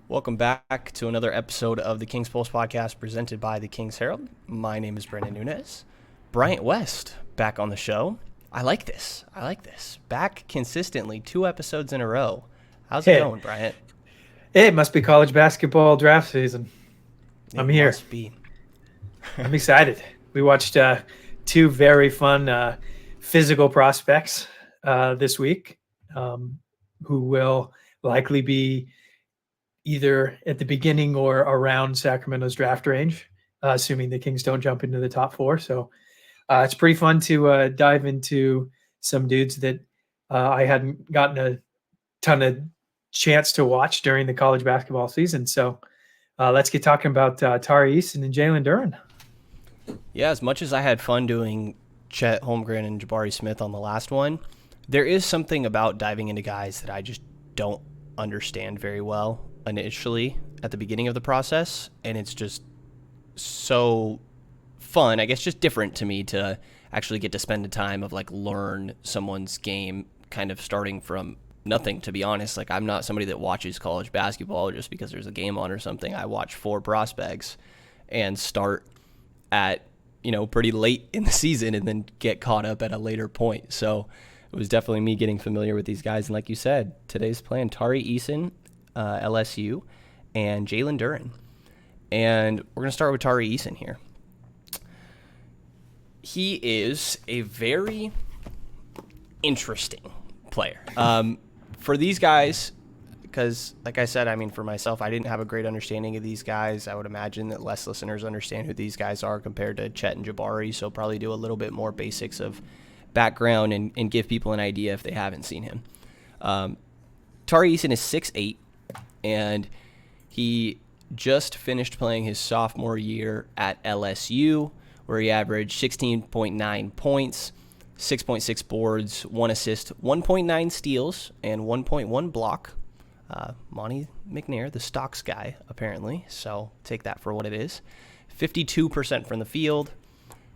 Welcome back to another episode of the Kings Pulse podcast presented by the Kings Herald. My name is Brendan Nunez. Bryant West back on the show. I like this. Back consistently, 2 episodes in a row. How's it going, Bryant? It must be college basketball draft season. I'm here. Must be. I'm excited. We watched 2 very fun physical prospects this week who will likely be either at the beginning or around Sacramento's draft range, assuming the Kings don't jump into the top 4. So it's pretty fun to dive into some dudes that I hadn't gotten a ton of chance to watch during the college basketball season. So let's get talking about Tari Eason and Jalen Duren. Yeah, as much as I had fun doing Chet Holmgren and Jabari Smith on the last one, there is something about diving into guys that I just don't understand very well initially at the beginning of the process, and it's just so fun, I guess, just different to me to actually get to spend the time of learn someone's game kind of starting from nothing, to be honest. I'm not somebody that watches college basketball just because there's a game on or something. I watch 4 prospects and start at pretty late in the season and then get caught up at a later point. So it was definitely me getting familiar with these guys. And like you said, today's plan, Tari Eason, LSU, and Jalen Duren. And we're going to start with Tari Eason here. He is a very interesting player. For these guys, because like I said, for myself, I didn't have a great understanding of these guys. I would imagine that less listeners understand who these guys are compared to Chet and Jabari, so probably do a little bit more basics of background and give people an idea if they haven't seen him. Tari Eason is 6'8", and he just finished playing his sophomore year at LSU, where he averaged 16.9 points, 6.6 boards, 1 assist, 1.9 steals, and 1.1 block. Monty McNair, the stocks guy, apparently, so take that for what it is. 52% from the field,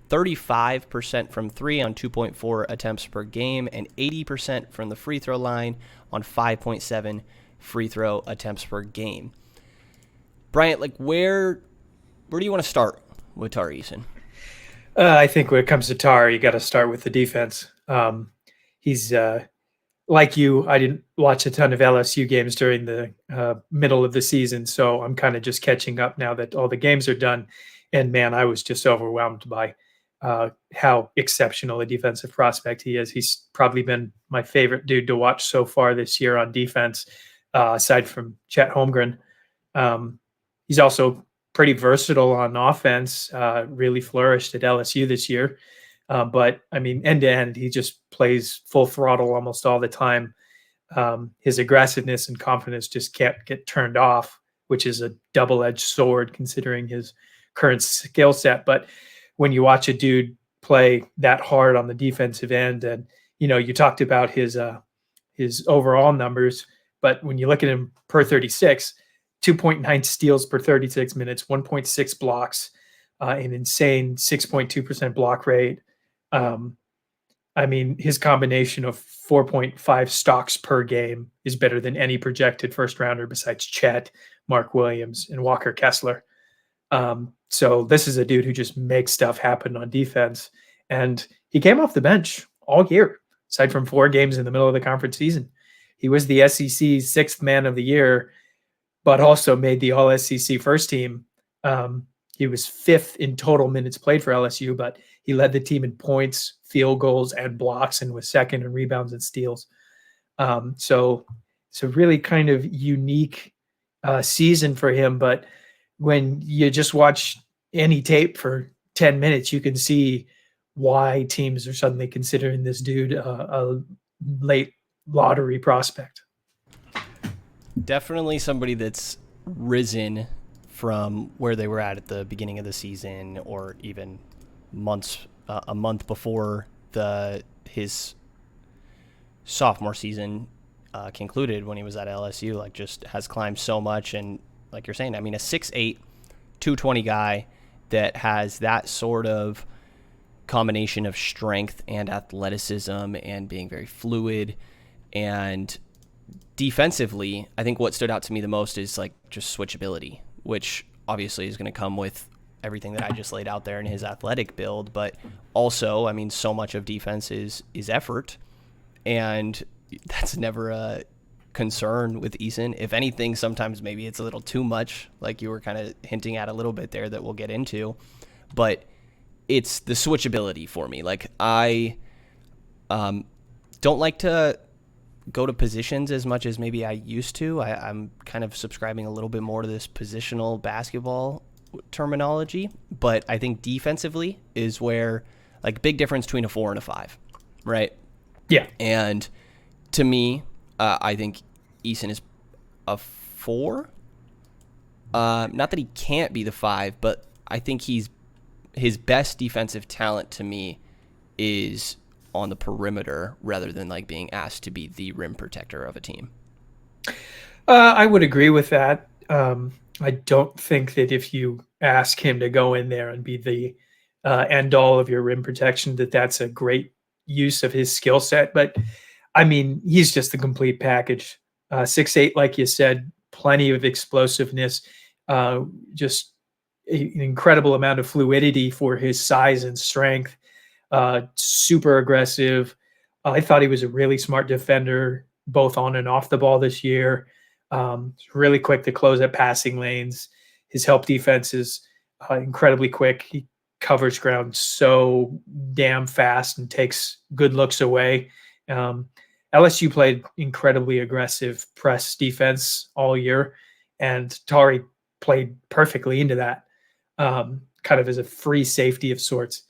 35% from 3 on 2.4 attempts per game, and 80% from the free throw line on 5.7 free throw attempts per game. Bryant, where do you want to start with Tari Eason? I think when it comes to Tari, you got to start with the defense. He's like you. I didn't watch a ton of LSU games during the middle of the season, so I'm kind of just catching up now that all the games are done. And man, I was just overwhelmed by how exceptional a defensive prospect he is. He's probably been my favorite dude to watch so far this year on defense, aside from Chet Holmgren. He's also pretty versatile on offense, really flourished at LSU this year. But end to end, he just plays full throttle almost all the time. His aggressiveness and confidence just can't get turned off, which is a double-edged sword considering his current skill set. But when you watch a dude play that hard on the defensive end, and you talked about his overall numbers, but when you look at him per 36, 2.9 steals per 36 minutes, 1.6 blocks, an insane 6.2% block rate. His combination of 4.5 stocks per game is better than any projected first rounder besides Chet, Mark Williams, and Walker Kessler. So this is a dude who just makes stuff happen on defense. And he came off the bench all year, aside from 4 games in the middle of the conference season. He was the SEC's 6th man of the year, but also made the All-SEC first team. He was 5th in total minutes played for LSU, but he led the team in points, field goals, and blocks, and was 2nd in rebounds and steals. So it's a really kind of unique season for him. But when you just watch any tape for 10 minutes, you can see why teams are suddenly considering this dude a late lottery prospect. Definitely somebody that's risen from where they were at the beginning of the season, or even a month before his sophomore season concluded when he was at LSU. Just has climbed so much, and like you're saying, a 6'8", 220 guy that has that sort of combination of strength and athleticism and being very fluid and defensively, I think what stood out to me the most is like just switchability, which obviously is going to come with everything that I just laid out there in his athletic build. But also, I mean, so much of defense is effort, and that's never a concern with Eason. If anything, sometimes maybe it's a little too much, like you were kind of hinting at a little bit there that we'll get into. But it's the switchability for me. Like I don't like to go to positions as much as maybe I used to. I'm kind of subscribing a little bit more to this positional basketball terminology, but I think defensively is where, like, big difference between a 4 and a 5, right? Yeah. And to me, I think Eason is a 4. Not that he can't be the 5, but I think his best defensive talent to me is on the perimeter rather than like being asked to be the rim protector of a team. I would agree with that. I don't think that if you ask him to go in there and be the end all of your rim protection, that's a great use of his skill set. But I mean, he's just the complete package. 6'8", like you said, plenty of explosiveness, just an incredible amount of fluidity for his size and strength. Super aggressive. I thought he was a really smart defender, both on and off the ball this year. Really quick to close at passing lanes. His help defense is incredibly quick. He covers ground so damn fast and takes good looks away. LSU played incredibly aggressive press defense all year, and Tari played perfectly into that, kind of as a free safety of sorts.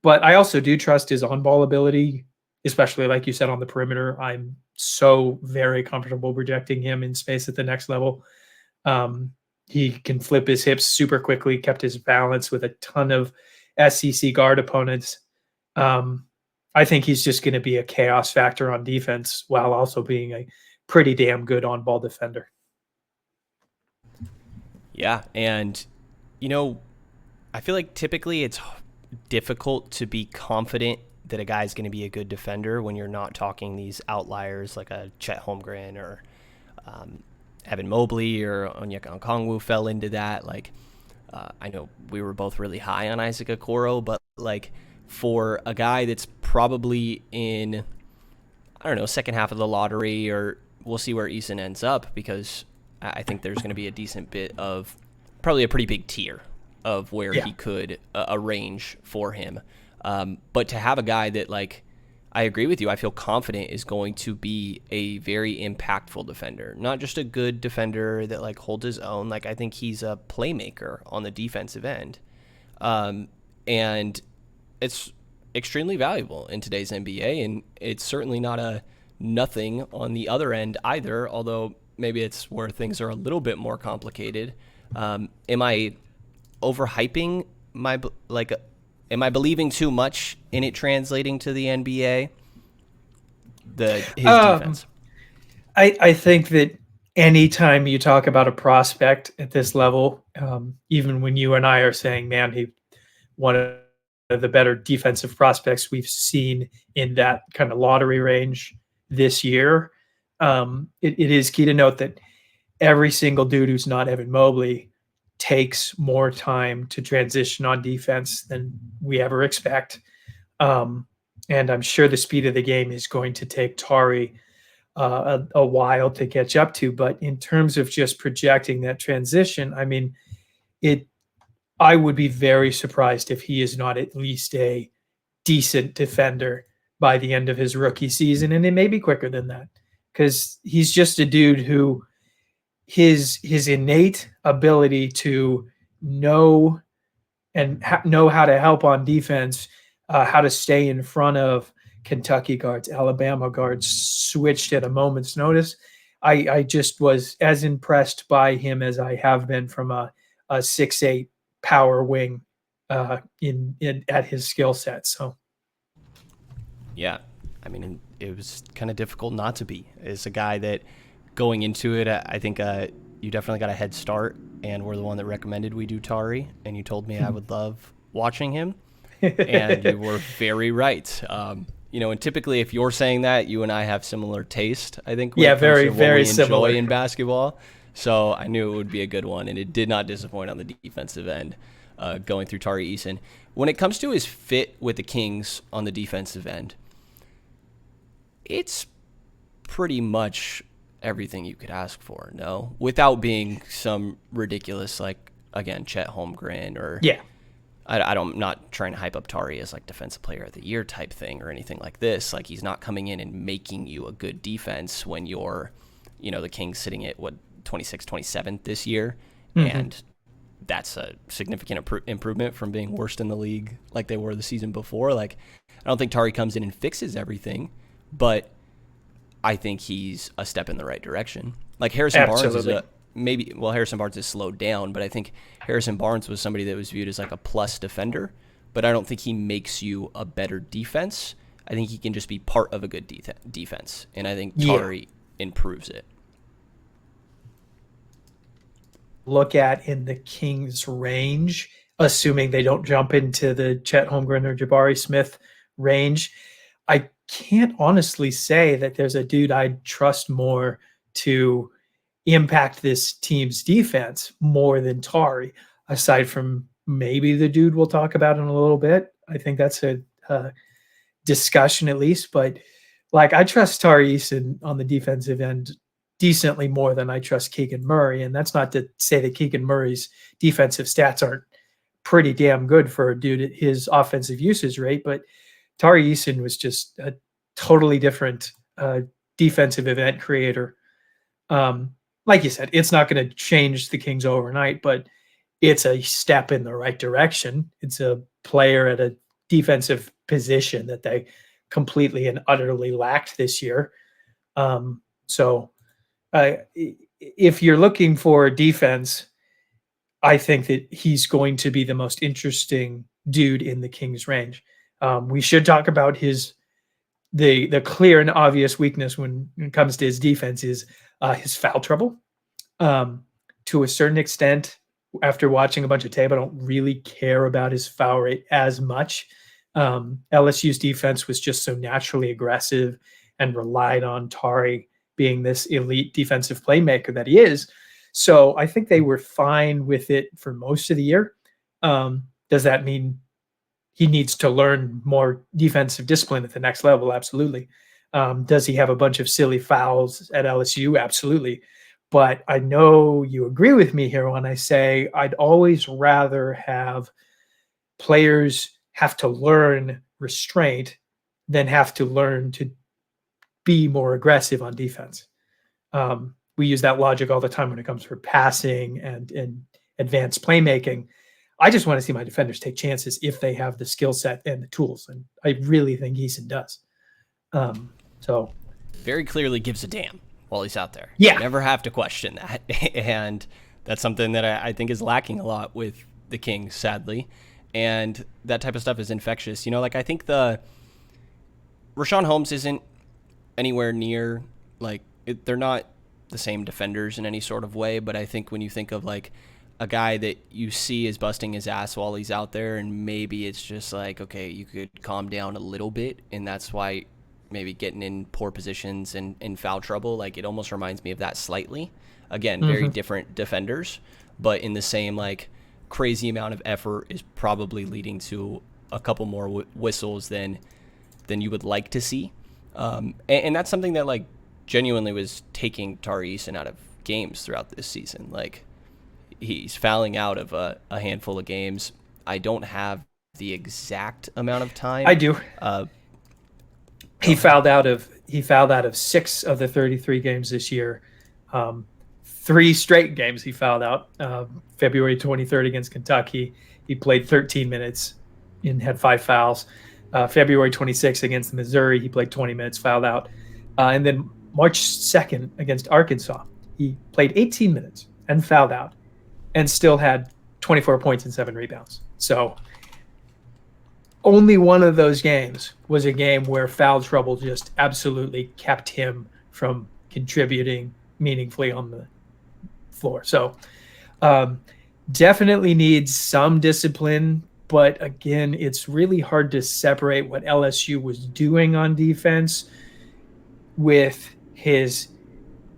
But I also do trust his on-ball ability, especially like you said on the perimeter. I'm so very comfortable projecting him in space at the next level. He can flip his hips super quickly, kept his balance with a ton of SEC guard opponents. I think he's just going to be a chaos factor on defense while also being a pretty damn good on-ball defender. Yeah, and, I feel like typically it's difficult to be confident that a guy's going to be a good defender when you're not talking these outliers like a Chet Holmgren or Evan Mobley or Onyeka Okongwu fell into that. Like, I know we were both really high on Isaac Okoro, but like for a guy that's probably in, I don't know, second half of the lottery, or we'll see where Eason ends up, because I think there's going to be a decent bit of, probably a pretty big tier of where he could arrange for him. But to have a guy that, like, I agree with you, I feel confident is going to be a very impactful defender, not just a good defender that like holds his own. Like, I think he's a playmaker on the defensive end. And it's extremely valuable in today's NBA, and it's certainly not a nothing on the other end either, although maybe it's where things are a little bit more complicated. Am I overhyping am I believing too much in it translating to the NBA? His defense. I think that anytime you talk about a prospect at this level, even when you and I are saying, man, he one of the better defensive prospects we've seen in that kind of lottery range this year, it is key to note that every single dude who's not Evan Mobley takes more time to transition on defense than we ever expect. And I'm sure the speed of the game is going to take Tari a while to catch up to. But in terms of just projecting that transition, I mean, I would be very surprised if he is not at least a decent defender by the end of his rookie season. And it may be quicker than that, because he's just a dude who his innate ability to know how to help on defense, how to stay in front of Kentucky guards, Alabama guards, switched at a moment's notice. I just was as impressed by him as I have been from a 6'8" power wing at his skill set. So, yeah, I mean, it was kind of difficult not to be. It's a guy that going into it, I think you definitely got a head start, and we're the one that recommended we do Tari, and you told me I would love watching him, and you were very right. And typically if you're saying that, you and I have similar taste, I think, when Yeah, it comes very, to what very we similar. enjoy in basketball. So I knew it would be a good one, and it did not disappoint on the defensive end, going through Tari Eason. When it comes to his fit with the Kings on the defensive end, it's pretty much everything you could ask for, no? Without being some ridiculous, like, again, Chet Holmgren or Yeah. I'm not trying to hype up Tari as like defensive player of the year type thing or anything like this. Like, he's not coming in and making you a good defense when you're, the Kings sitting at 26th, 27th this year. Mm-hmm. And that's a significant improvement from being worst in the league like they were the season before. Like, I don't think Tari comes in and fixes everything, but I think he's a step in the right direction. Like, Harrison Barnes is Harrison Barnes is slowed down, but I think Harrison Barnes was somebody that was viewed as like a plus defender, but I don't think he makes you a better defense. I think he can just be part of a good defense, and I think Tari improves it. Look at in the Kings range, assuming they don't jump into the Chet Holmgren or Jabari Smith range, I can't honestly say that there's a dude I'd trust more to impact this team's defense more than Tari, aside from maybe the dude we'll talk about in a little bit. I think that's a discussion at least, but like, I trust Tari Eason on the defensive end decently more than I trust Keegan Murray. And that's not to say that Keegan Murray's defensive stats aren't pretty damn good for a dude at his offensive usage rate, but Tari Eason was just a totally different defensive event creator. Like you said, it's not going to change the Kings overnight, but it's a step in the right direction. It's a player at a defensive position that they completely and utterly lacked this year. So if you're looking for defense, I think that he's going to be the most interesting dude in the Kings range. We should talk about the clear and obvious weakness when it comes to his defense is his foul trouble. To a certain extent, after watching a bunch of tape, I don't really care about his foul rate as much. LSU's defense was just so naturally aggressive and relied on Tari being this elite defensive playmaker that he is. So I think they were fine with it for most of the year. Does that mean he needs to learn more defensive discipline at the next level? Absolutely. Does he have a bunch of silly fouls at LSU? Absolutely. But I know you agree with me here when I say I'd always rather have players have to learn restraint than have to learn to be more aggressive on defense. We use that logic all the time when it comes for passing and advanced playmaking. I just want to see my defenders take chances if they have the skill set and the tools, and I really think Eason does. So very clearly gives a damn while he's out there. Yeah. You never have to question that. And that's something that I think is lacking a lot with the Kings, sadly. And that type of stuff is infectious. I think Rashawn Holmes isn't anywhere near, they're not the same defenders in any sort of way, but I think when you think of, a guy that you see is busting his ass while he's out there, and maybe it's just okay, you could calm down a little bit, and that's why maybe getting in poor positions and in foul trouble, it almost reminds me of that slightly. Again, very different defenders, but in the same crazy amount of effort is probably leading to a couple more whistles than you would like to see. And that's something that genuinely was taking Tari Eason out of games throughout this season. He's fouling out of a handful of games. I don't have the exact amount of time. I do. He fouled out of 6 of the 33 games this year. 3 straight games he fouled out. February 23rd against Kentucky, he played 13 minutes and had 5 fouls. February 26th against Missouri, he played 20 minutes, fouled out. And then March 2nd against Arkansas, he played 18 minutes and fouled out and still had 24 points and 7 rebounds. So only one of those games was a game where foul trouble just absolutely kept him from contributing meaningfully on the floor. So definitely needs some discipline But again, it's really hard to separate what LSU was doing on defense with his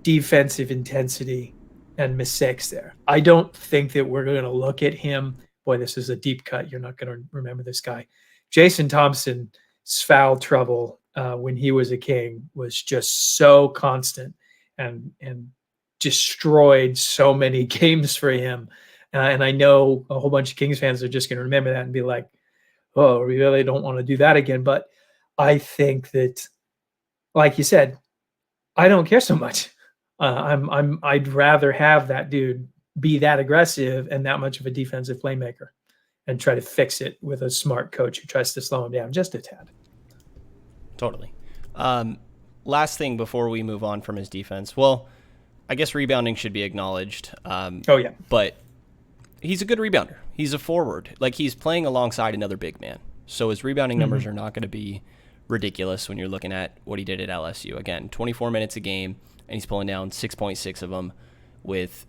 defensive intensity and mistakes there. I don't think that we're going to look at him. Boy, this is a deep cut. You're not going to remember this guy. Jason Thompson's foul trouble when he was a King was just so constant and destroyed so many games for him. And I know a whole bunch of Kings fans are just going to remember that and be like, oh, we really don't want to do that again. But I think that, like you said, I don't care so much. I'd rather have that dude be that aggressive and that much of a defensive playmaker and try to fix it with a smart coach who tries to slow him down just a tad. Totally. Last thing before we move on from his defense. Well, I guess rebounding should be acknowledged. Yeah. But he's a good rebounder. He's a forward. Like, he's playing alongside another big man. So his rebounding numbers are not going to be ridiculous when you're looking at what he did at LSU. Again, 24 minutes a game, and he's pulling down 6.6 of them, with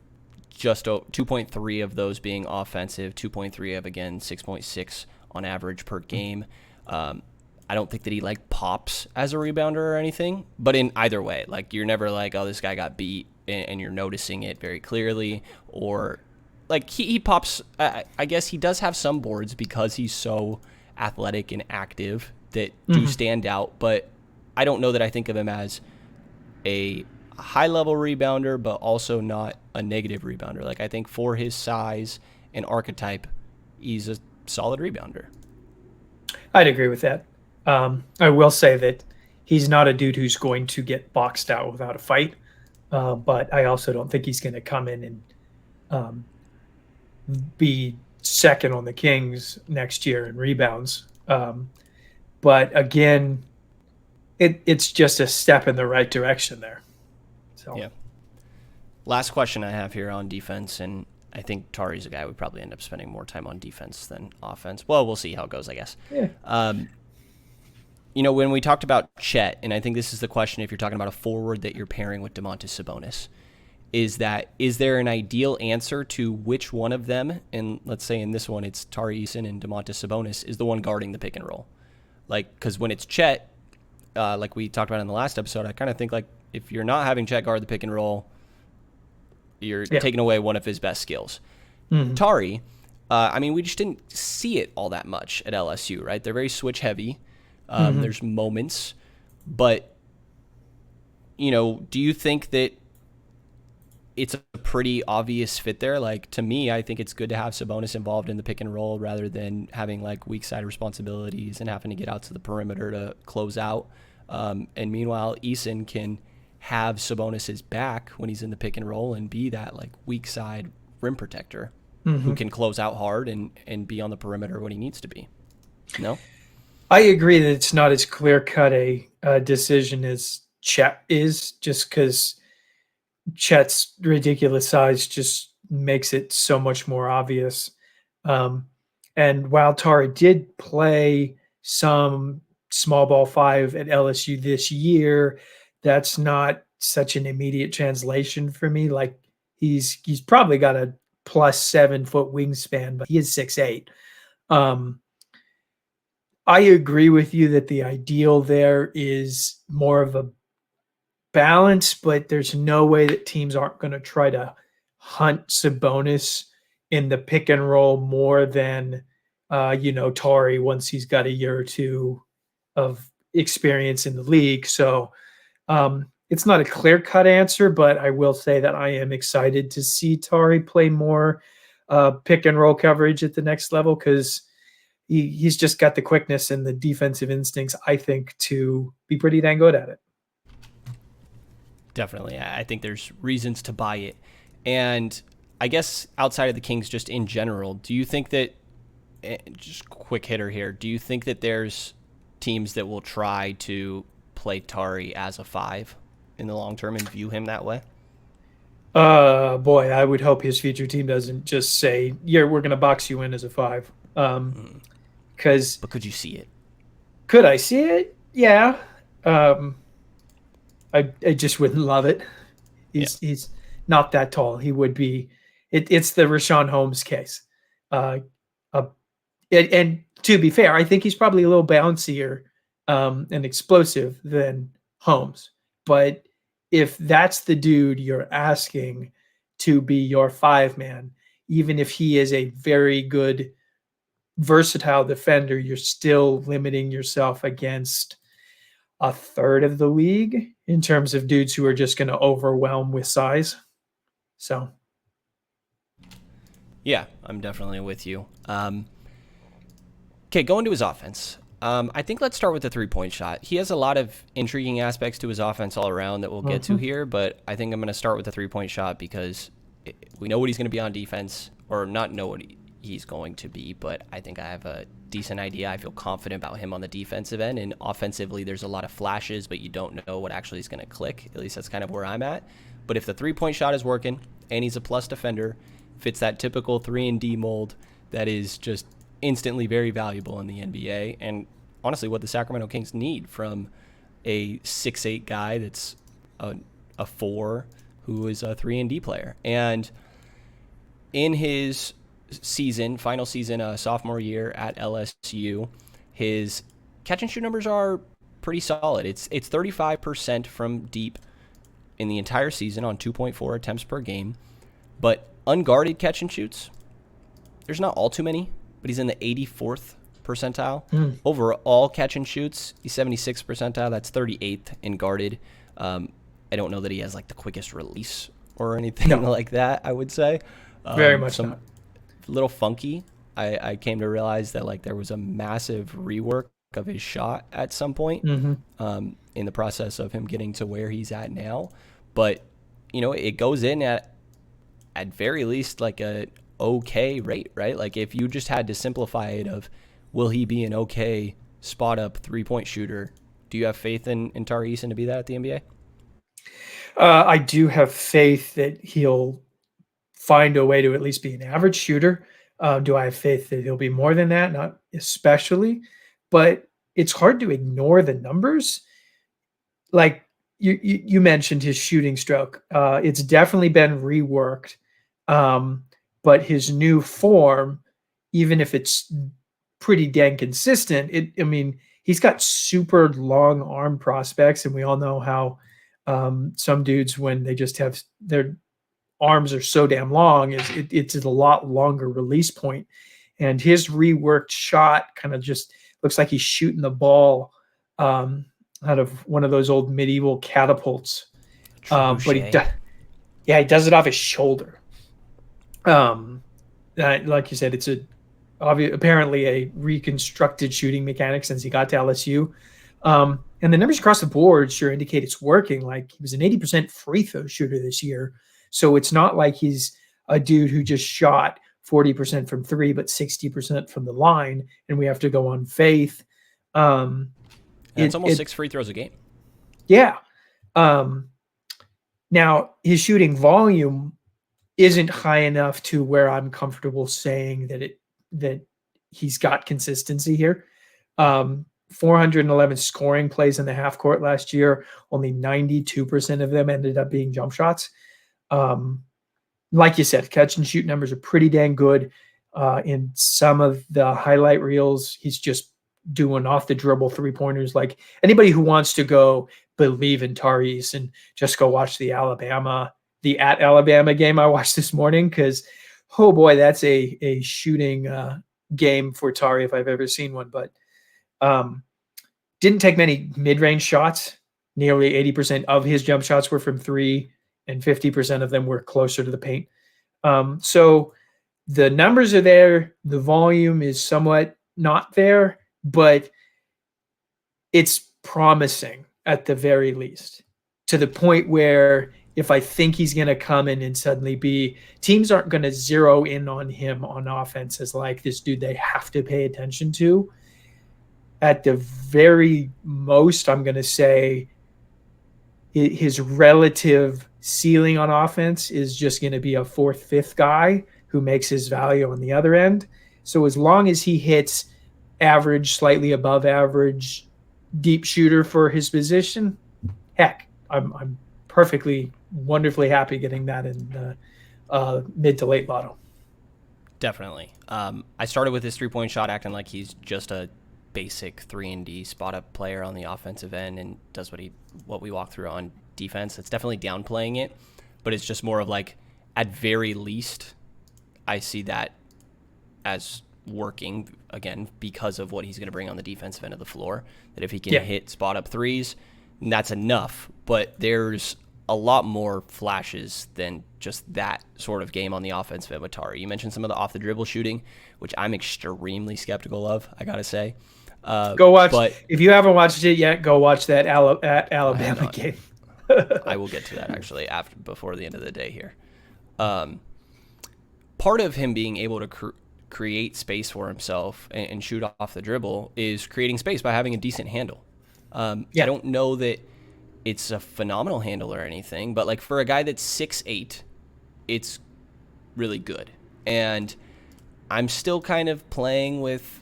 just 2.3 of those being offensive, 2.3 of, again, 6.6 on average per game. I don't think that he, like, pops as a rebounder or anything, but in either way, like, you're never like, oh, this guy got beat, and you're noticing it very clearly, or, like, he pops. I guess he does have some boards because he's so athletic and active that do stand out, but I don't know that I think of him as a high-level rebounder, but also not a negative rebounder. Like, I think for his size and archetype, he's a solid rebounder. I'd agree with that. I will say that he's not a dude who's going to get boxed out without a fight, but I also don't think he's going to come in and be second on the Kings next year in rebounds. But again, it's just a step in the right direction there. So yeah. Last question I have here on defense, and I think Tari's a guy we probably end up spending more time on defense than offense. Well, we'll see how it goes, I guess. Yeah. You know, when we talked about Chet, and I think this is the question if you're talking about a forward that you're pairing with Domantas Sabonis, is there an ideal answer to which one of them, and let's say in this one it's Tari Eason and Domantas Sabonis, is the one guarding the pick and roll? Like, because when it's Chet, like we talked about in the last episode, I kind of think, like, if you're not having Chet guard the pick and roll, you're taking away one of his best skills. Tari, I mean, we just didn't see it all that much at LSU, right? They're very switch heavy. There's moments, but, you know, do you think that it's a pretty obvious fit there? Like, to me, I think it's good to have Sabonis involved in the pick and roll rather than having, like, weak side responsibilities and having to get out to the perimeter to close out. And meanwhile, Eason can have Sabonis's back when he's in the pick and roll and be that, like, weak side rim protector who can close out hard and be on the perimeter when he needs to be. No? I agree that it's not as clear-cut a decision as Chet is, just because Chet's ridiculous size just makes it so much more obvious. And while Tari did play some small ball five at LSU this year, that's not such an immediate translation for me. Like, he's probably got a plus 7 foot wingspan, but he is 6'8". I agree with you that the ideal there is more of a balance, but there's no way that teams aren't going to try to hunt Sabonis in the pick and roll more than, Tari once he's got a year or two of experience in the league. So it's not a clear-cut answer, but I will say that I am excited to see Tari play more pick and roll coverage at the next level, because he's just got the quickness and the defensive instincts, I think, to be pretty dang good at it. Definitely. I think there's reasons to buy it. And I guess outside of the Kings, just in general, do you think that, just quick hitter here, do you think that there's teams that will try to play Tari as a 5 in the long term and view him that way? Boy, I would hope his future team doesn't just say, yeah, we're going to box you in as a 5. But could you see it? Could I see it? Yeah. I just wouldn't love it. He's not that tall. He would be. It's the Rashawn Holmes case. And to be fair, I think he's probably a little bouncier and explosive than Holmes. But if that's the dude you're asking to be your 5-man, even if he is a very good, versatile defender, you're still limiting yourself against a third of the league in terms of dudes who are just going to overwhelm with size. So, yeah, I'm definitely with you. Okay, going to his offense. I think let's start with the three-point shot. He has a lot of intriguing aspects to his offense all around that we'll get to here, but I think I'm going to start with the three-point shot because we know what he's going to be on defense, or not know what he's going to be, but I think I have a decent idea. I feel confident about him on the defensive end, and offensively there's a lot of flashes, but you don't know what actually is going to click. At least that's kind of where I'm at. But if the three-point shot is working, and he's a plus defender, fits that typical 3-and-D mold that is just instantly very valuable in the NBA, and honestly what the Sacramento Kings need from a 6'8" guy that's a 4 who is a 3-and-D player. And in his final season, sophomore year at LSU, his catch and shoot numbers are pretty solid. It's 35% from deep in the entire season on 2.4 attempts per game, but unguarded catch and shoots, there's not all too many, but he's in the 84th percentile. Overall catch and shoots, he's 76th percentile. That's 38th in guarded. I don't know that he has like the quickest release or anything like that, I would say. Very much not. Little funky. I came to realize that like there was a massive rework of his shot at some point in the process of him getting to where he's at now. But, you know, it goes in at very least like a okay rate, right? Like if you just had to simplify it of will he be an okay spot up 3-point shooter, do you have faith in Tari Eason to be that at the NBA? I do have faith that he'll find a way to at least be an average shooter. Do I have faith that he'll be more than that? Not especially, but it's hard to ignore the numbers. Like you mentioned his shooting stroke. It's definitely been reworked. But his new form, even if it's pretty dang consistent, he's got super long arm prospects, and we all know how some dudes, when they just have their arms are so damn long, it's a lot longer release point. And his reworked shot kind of just looks like he's shooting the ball out of one of those old medieval catapults. But he does it off his shoulder. Like you said, it's apparently a reconstructed shooting mechanic since he got to LSU. And the numbers across the board sure indicate it's working. Like he was an 80% free throw shooter this year. So it's not like he's a dude who just shot 40% from 3, but 60% from the line, and we have to go on faith. It's almost 6 free throws a game. Yeah. Now his shooting volume isn't high enough to where I'm comfortable saying that he's got consistency here. 411 scoring plays in the half court last year. Only 92% of them ended up being jump shots. Like you said, catch and shoot numbers are pretty dang good. In some of the highlight reels, he's just doing off the dribble 3-pointers. Like anybody who wants to go believe in Tari Eason, just go watch the at Alabama game I watched this morning, because oh boy, that's a shooting game for Tari if I've ever seen one. But didn't take many mid-range shots. Nearly 80% of his jump shots were from 3, and 50% of them were closer to the paint. So the numbers are there. The volume is somewhat not there, but it's promising at the very least, to the point where if I think he's going to come in and suddenly teams aren't going to zero in on him on offense as like this dude they have to pay attention to. At the very most, I'm going to say his relative ceiling on offense is just going to be a 4th, 5th guy who makes his value on the other end. So as long as he hits average, slightly above average deep shooter for his position, heck, I'm perfectly, wonderfully happy getting that in mid to late lotto. Definitely. I started with his 3-point shot acting like he's just a basic 3-and-D spot-up player on the offensive end and does what we walk through on defense. It's definitely downplaying it, but it's just more of like, at very least, I see that as working, again, because of what he's going to bring on the defensive end of the floor, that if he can hit spot-up threes, that's enough. But there's a lot more flashes than just that sort of game on the offensive end with Tari. You mentioned some of the off-the-dribble shooting, which I'm extremely skeptical of, I got to say. Go watch. If you haven't watched it yet, go watch that Alabama game. I will get to that, actually, before the end of the day here. Part of him being able to create space for himself and shoot off the dribble is creating space by having a decent handle. I don't know that it's a phenomenal handle or anything, but like for a guy that's 6'8", it's really good. And I'm still kind of playing with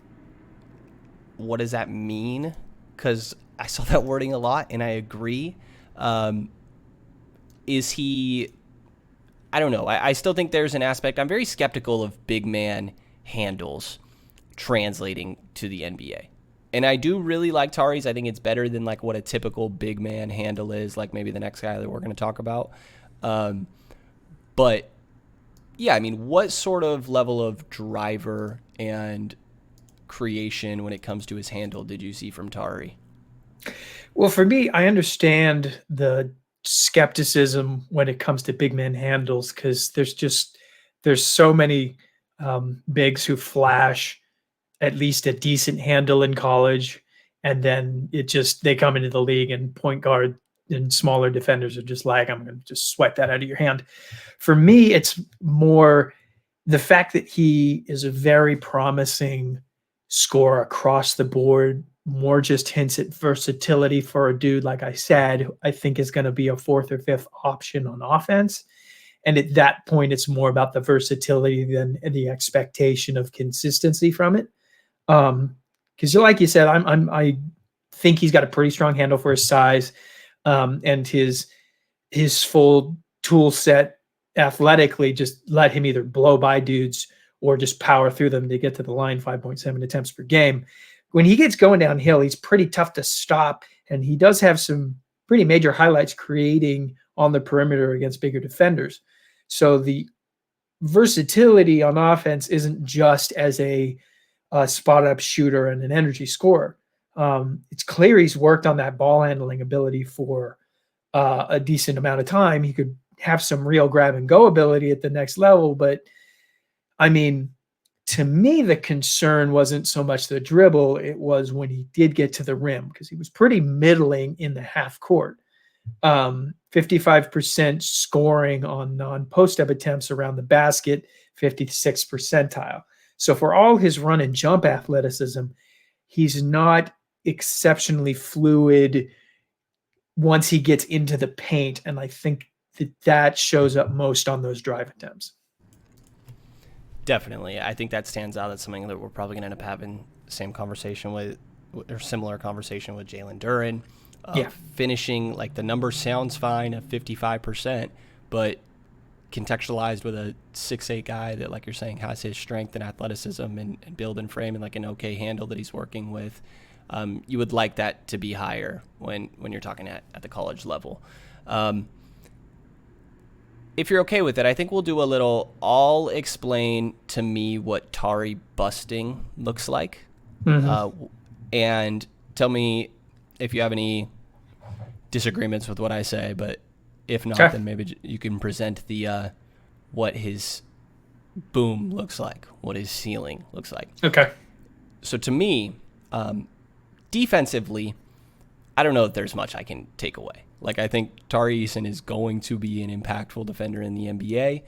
what does that mean? Because I saw that wording a lot, and I agree. Is he... I don't know. I still think there's an aspect. I'm very skeptical of big man handles translating to the NBA. And I do really like Tari's. I think it's better than like what a typical big man handle is, like maybe the next guy that we're going to talk about. But yeah, I mean, what sort of level of driver and creation when it comes to his handle did you see from Tari? Well, for me, I understand the skepticism when it comes to big man handles, because there's so many bigs who flash at least a decent handle in college, and then they come into the league and point guard and smaller defenders are just like, I'm going to just swipe that out of your hand. For me, it's more the fact that he is a very promising scorer across the board, more just hints at versatility for a dude, like I said, I think is going to be a fourth or fifth option on offense. And at that point, it's more about the versatility than the expectation of consistency from it. Because like you said, I think he's got a pretty strong handle for his size, and his full tool set athletically just let him either blow by dudes or just power through them to get to the line. 5.7 attempts per game. When he gets going downhill, he's pretty tough to stop, and he does have some pretty major highlights creating on the perimeter against bigger defenders. So the versatility on offense isn't just as a spot-up shooter and an energy scorer. It's clear he's worked on that ball handling ability for a decent amount of time. He could have some real grab-and-go ability at the next level, but, I mean, to me, the concern wasn't so much the dribble. It was when he did get to the rim, because he was pretty middling in the half court. 55% scoring on non-post-up attempts around the basket, 56th percentile. So for all his run and jump athleticism, he's not exceptionally fluid once he gets into the paint. And I think that shows up most on those drive attempts. Definitely. I think that stands out. That's something that we're probably going to end up having the same conversation with, or similar conversation with Jalen Duren. Finishing, like the number sounds fine at 55%, but contextualized with a 6'8" guy that, like you're saying, has his strength and athleticism and build and frame and like an okay handle that he's working with, you would like that to be higher when you're talking at the college level. If you're okay with it, I think we'll do a little all explain to me what Tari busting looks like. And tell me if you have any disagreements with what I say, but if not, then maybe you can present the what his boom looks like, what his ceiling looks like. Okay. So to me, defensively, I don't know if there's much I can take away. Like, I think Tari Eason is going to be an impactful defender in the NBA.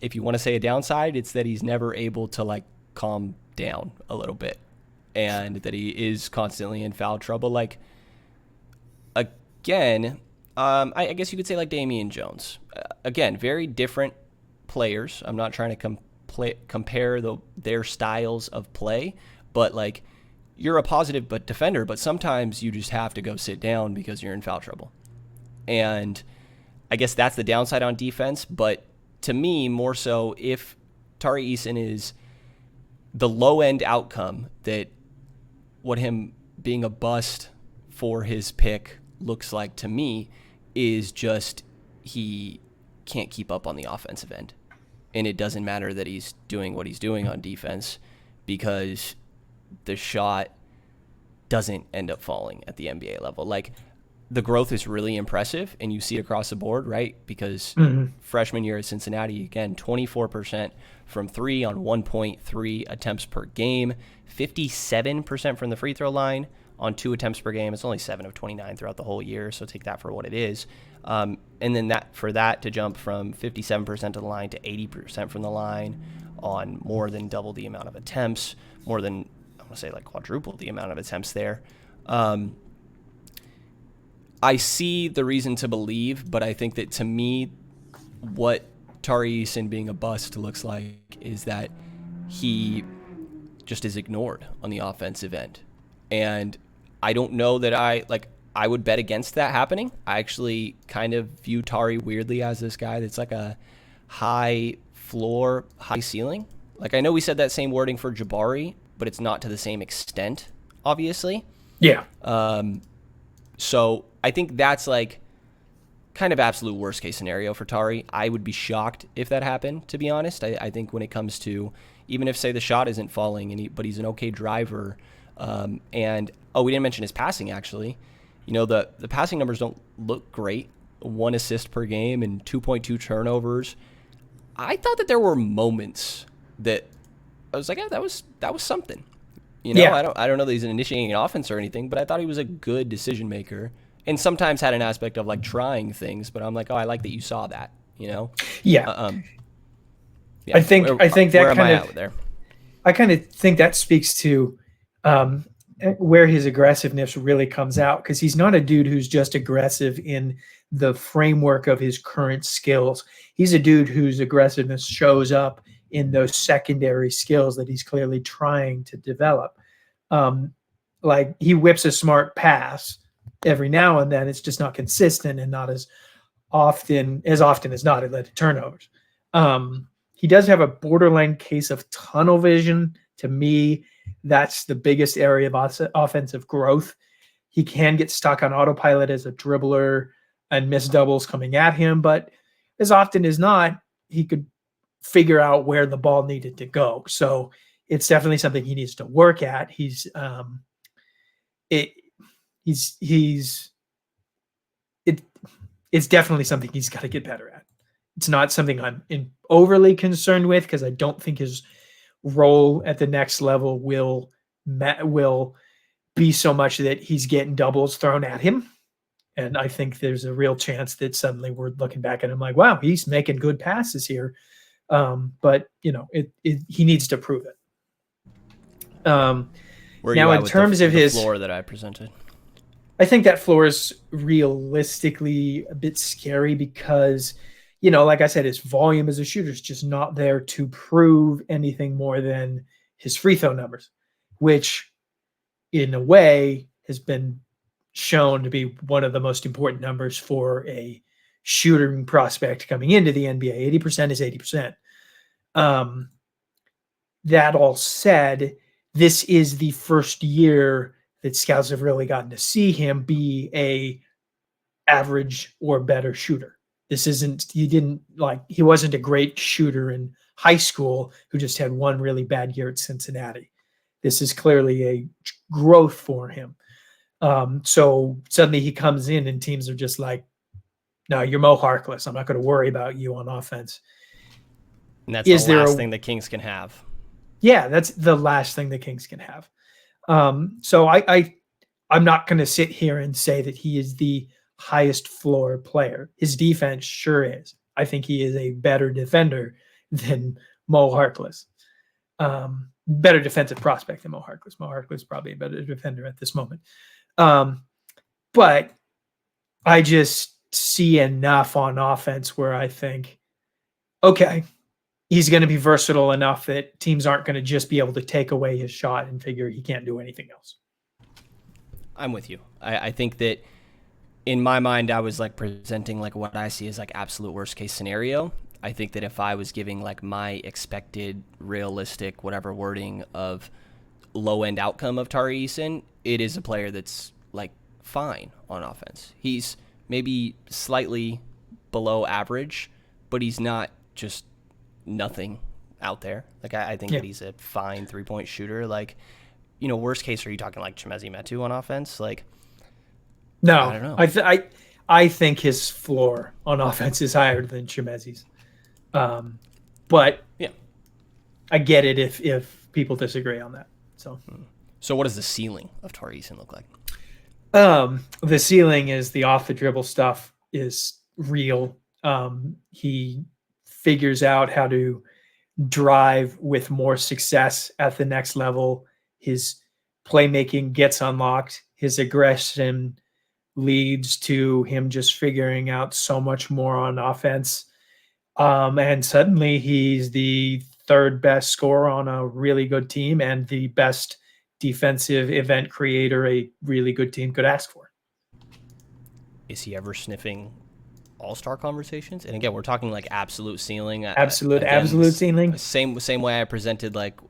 If you want to say a downside, it's that he's never able to, like, calm down a little bit and that he is constantly in foul trouble. Like, again, I guess you could say like Damian Jones. Again, very different players. I'm not trying to compare their styles of play, but like, you're a positive but defender, but sometimes you just have to go sit down because you're in foul trouble. And I guess that's the downside on defense. But to me, more so, if Tari Eason is the low end outcome that what him being a bust for his pick looks like to me is just he can't keep up on the offensive end. And it doesn't matter that he's doing what he's doing on defense because the shot doesn't end up falling at the NBA level. Like, the growth is really impressive, and you see it across the board, right? Because freshman year at Cincinnati, again, 24% from three on 1.3 attempts per game, 57% from the free throw line on 2 attempts per game. It's only 7 of 29 throughout the whole year, so take that for what it is. And then that to jump from 57% of the line to 80% from the line on more than double the amount of attempts, more than, I want to say like quadruple the amount of attempts there. I see the reason to believe, but I think that to me, what Tari Eason being a bust looks like is that he just is ignored on the offensive end. And I don't know that I would bet against that happening. I actually kind of view Tari weirdly as this guy that's like a high floor, high ceiling. Like, I know we said that same wording for Jabari, but it's not to the same extent, obviously. Yeah. So I think that's like kind of absolute worst case scenario for Tari. I would be shocked if that happened, to be honest. I think when it comes to, even if, say, the shot isn't falling, but he's an okay driver, we didn't mention his passing, actually. You know, the passing numbers don't look great. 1 assist per game and 2.2 turnovers. I thought that there were moments that I was like, yeah, that was something. You know, Yeah. I don't know that he's initiating an offense or anything, but I thought he was a good decision maker, and sometimes had an aspect of like trying things. But I'm like, oh, I like that you saw that. You know. Yeah. Yeah. I think that where am kind I of at there? I kind of think that speaks to where his aggressiveness really comes out, because he's not a dude who's just aggressive in the framework of his current skills. He's a dude whose aggressiveness shows up in those secondary skills that he's clearly trying to develop. Like, he whips a smart pass every now and then. It's just not consistent, and not as often as not, it led to turnovers. He does have a borderline case of tunnel vision. To me, that's the biggest area of offensive growth. He can get stuck on autopilot as a dribbler and miss doubles coming at him, but as often as not, he could figure out where the ball needed to go. So it's definitely something he needs to work at. It's definitely something he's got to get better at. It's not something I'm overly concerned with, because I don't think his role at the next level will be so much that he's getting doubles thrown at him. And I think there's a real chance that suddenly we're looking back at him like, wow, he's making good passes here. But you know, he needs to prove it. Now, in terms of his floor that I presented, I think that floor is realistically a bit scary because, you know, like I said, his volume as a shooter is just not there to prove anything more than his free throw numbers, which in a way has been shown to be one of the most important numbers for a shooting prospect coming into the NBA. 80% is 80%. That all said, this is the first year that scouts have really gotten to see him be a average or better shooter. He wasn't a great shooter in high school who just had one really bad year at Cincinnati. This is clearly a growth for him. So suddenly he comes in and teams are just like, no, you're Mo Harkless. I'm not going to worry about you on offense. And that's the last thing the Kings can have. Yeah, that's the last thing the Kings can have. So I'm not going to sit here and say that he is the highest floor player. His defense sure is. I think he is a better defender than Mo Harkless. Better defensive prospect than Mo Harkless. Mo Harkless is probably a better defender at this moment. But I just see enough on offense where I think, okay, he's going to be versatile enough that teams aren't going to just be able to take away his shot and figure he can't do anything else. I'm with you. I think that in my mind, I was like presenting like what I see as like absolute worst case scenario. I think that if I was giving like my expected, realistic, whatever wording of low-end outcome of Tari Eason, it is a player that's like fine on offense. He's maybe slightly below average, but he's not just nothing out there. Like I think that he's a fine 3-point shooter. Like, worst case, are you talking like Chimezie Metu on offense? Like, no, I don't know. I think his floor on offense is higher than Chimezie's. But yeah, I get it if people disagree on that. So what does the ceiling of Tari Eason look like? The ceiling is the off the dribble stuff is real. He figures out how to drive with more success at the next level. His playmaking gets unlocked. His aggression leads to him just figuring out so much more on offense. And suddenly he's the third best scorer on a really good team and the best defensive event creator a really good team could ask for. Is he ever sniffing all-star conversations? And again, we're talking like absolute ceiling. Absolute ceiling. Same way I presented, like,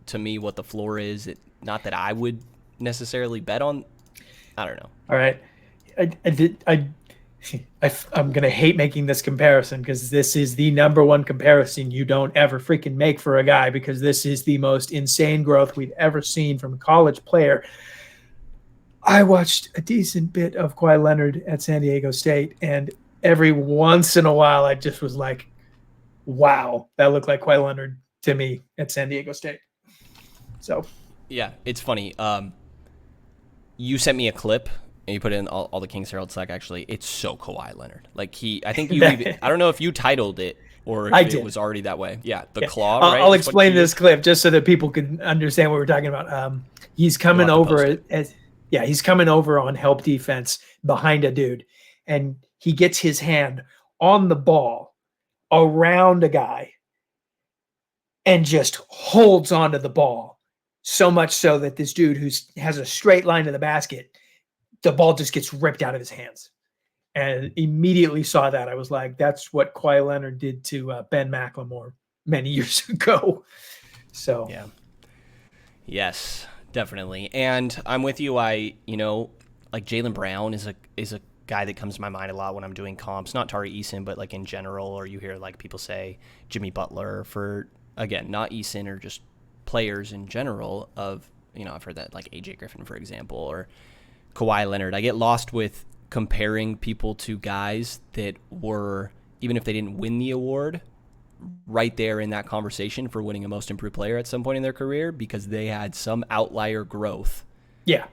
to me, what the floor is. Not that I would necessarily bet on. I don't know. All right. I'm going to hate making this comparison because this is the number one comparison you don't ever freaking make for a guy, because this is the most insane growth we've ever seen from a college player. I watched a decent bit of Kawhi Leonard at San Diego State, and every once in a while I just was like, wow, that looked like Kawhi Leonard to me at San Diego State. So, yeah, it's funny. You sent me a clip. And you put it in all the Kings Herald Slack, actually. It's so Kawhi Leonard. Like, I think you even, I don't know if you titled it or if it was already that way. Yeah, claw, right? I'll explain this clip just so that people can understand what we're talking about. He's coming over he's coming over on help defense behind a dude, and he gets his hand on the ball around a guy and just holds onto the ball, so much so that this dude who has a straight line to the basket, the ball just gets ripped out of his hands. And immediately saw that. I was like, that's what Kawhi Leonard did to Ben McLemore many years ago. So, yeah. Yes, definitely. And I'm with you. Like Jalen Brown is a guy that comes to my mind a lot when I'm doing comps, not Tari Eason, but like in general, or you hear like people say Jimmy Butler for, again, not Eason, or just players in general of, I've heard that like AJ Griffin, for example, or Kawhi Leonard. I get lost with comparing people to guys that were, even if they didn't win the award, right there in that conversation for winning a most improved player at some point in their career, because they had some outlier growth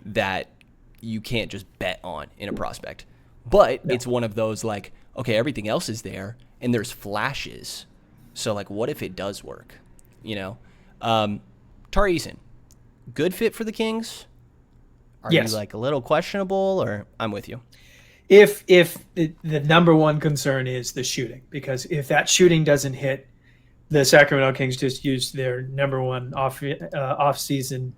that you can't just bet on in a prospect. But it's one of those like, okay, everything else is there and there's flashes. So like, what if it does work? Tari Eason, good fit for the Kings? Are you like a little questionable, or I'm with you? If the number one concern is the shooting, because if that shooting doesn't hit, the Sacramento Kings just used their number one off-season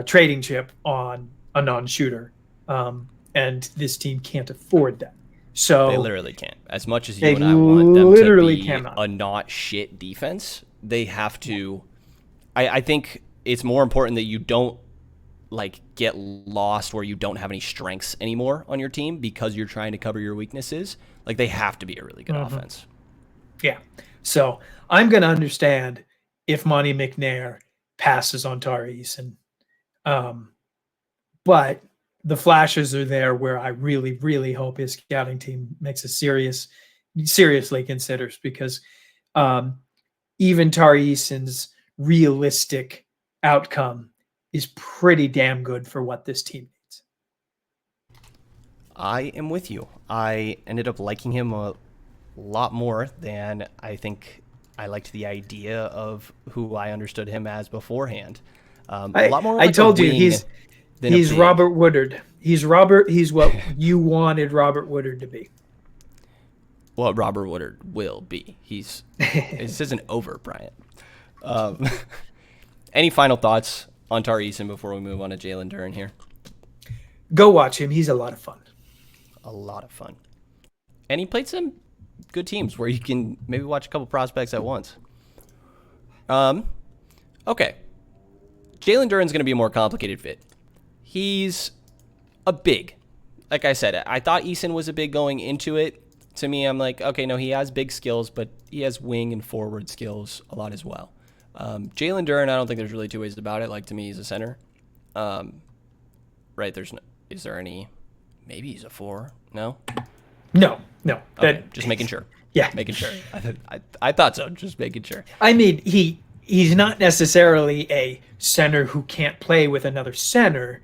trading chip on a non-shooter, and this team can't afford that. So they literally can't. As much as you and I want them to be a not shit defense, they have to. I think it's more important that you don't like get lost where you don't have any strengths anymore on your team because you're trying to cover your weaknesses. Like, they have to be a really good offense. Yeah. So I'm going to understand if Monty McNair passes on Tari Eason. But the flashes are there where I really, really hope his scouting team makes seriously considers, because even Tari Eason's realistic outcome is pretty damn good for what this team needs. I am with you. I ended up liking him a lot more than I think I liked the idea of who I understood him as beforehand. A lot more. Like, I told you he's Robert Woodard. He's what you wanted Robert Woodard to be. What Robert Woodard will be. This isn't over, Bryant. Any final thoughts on Tari Eason before we move on to Jalen Duren here? Go watch him. He's a lot of fun. A lot of fun. And he played some good teams where you can maybe watch a couple prospects at once. Okay. Jalen Duren's going to be a more complicated fit. He's a big. Like I said, I thought Eason was a big going into it. To me, I'm like, okay, no, he has big skills, but he has wing and forward skills a lot as well. Jalen Duren, I don't think there's really two ways about it. Like, to me, he's a center. Right, is there any, maybe he's a 4? No? No. Okay, just making sure. Yeah. Making sure. I thought so, just making sure. I mean, he's not necessarily a center who can't play with another center,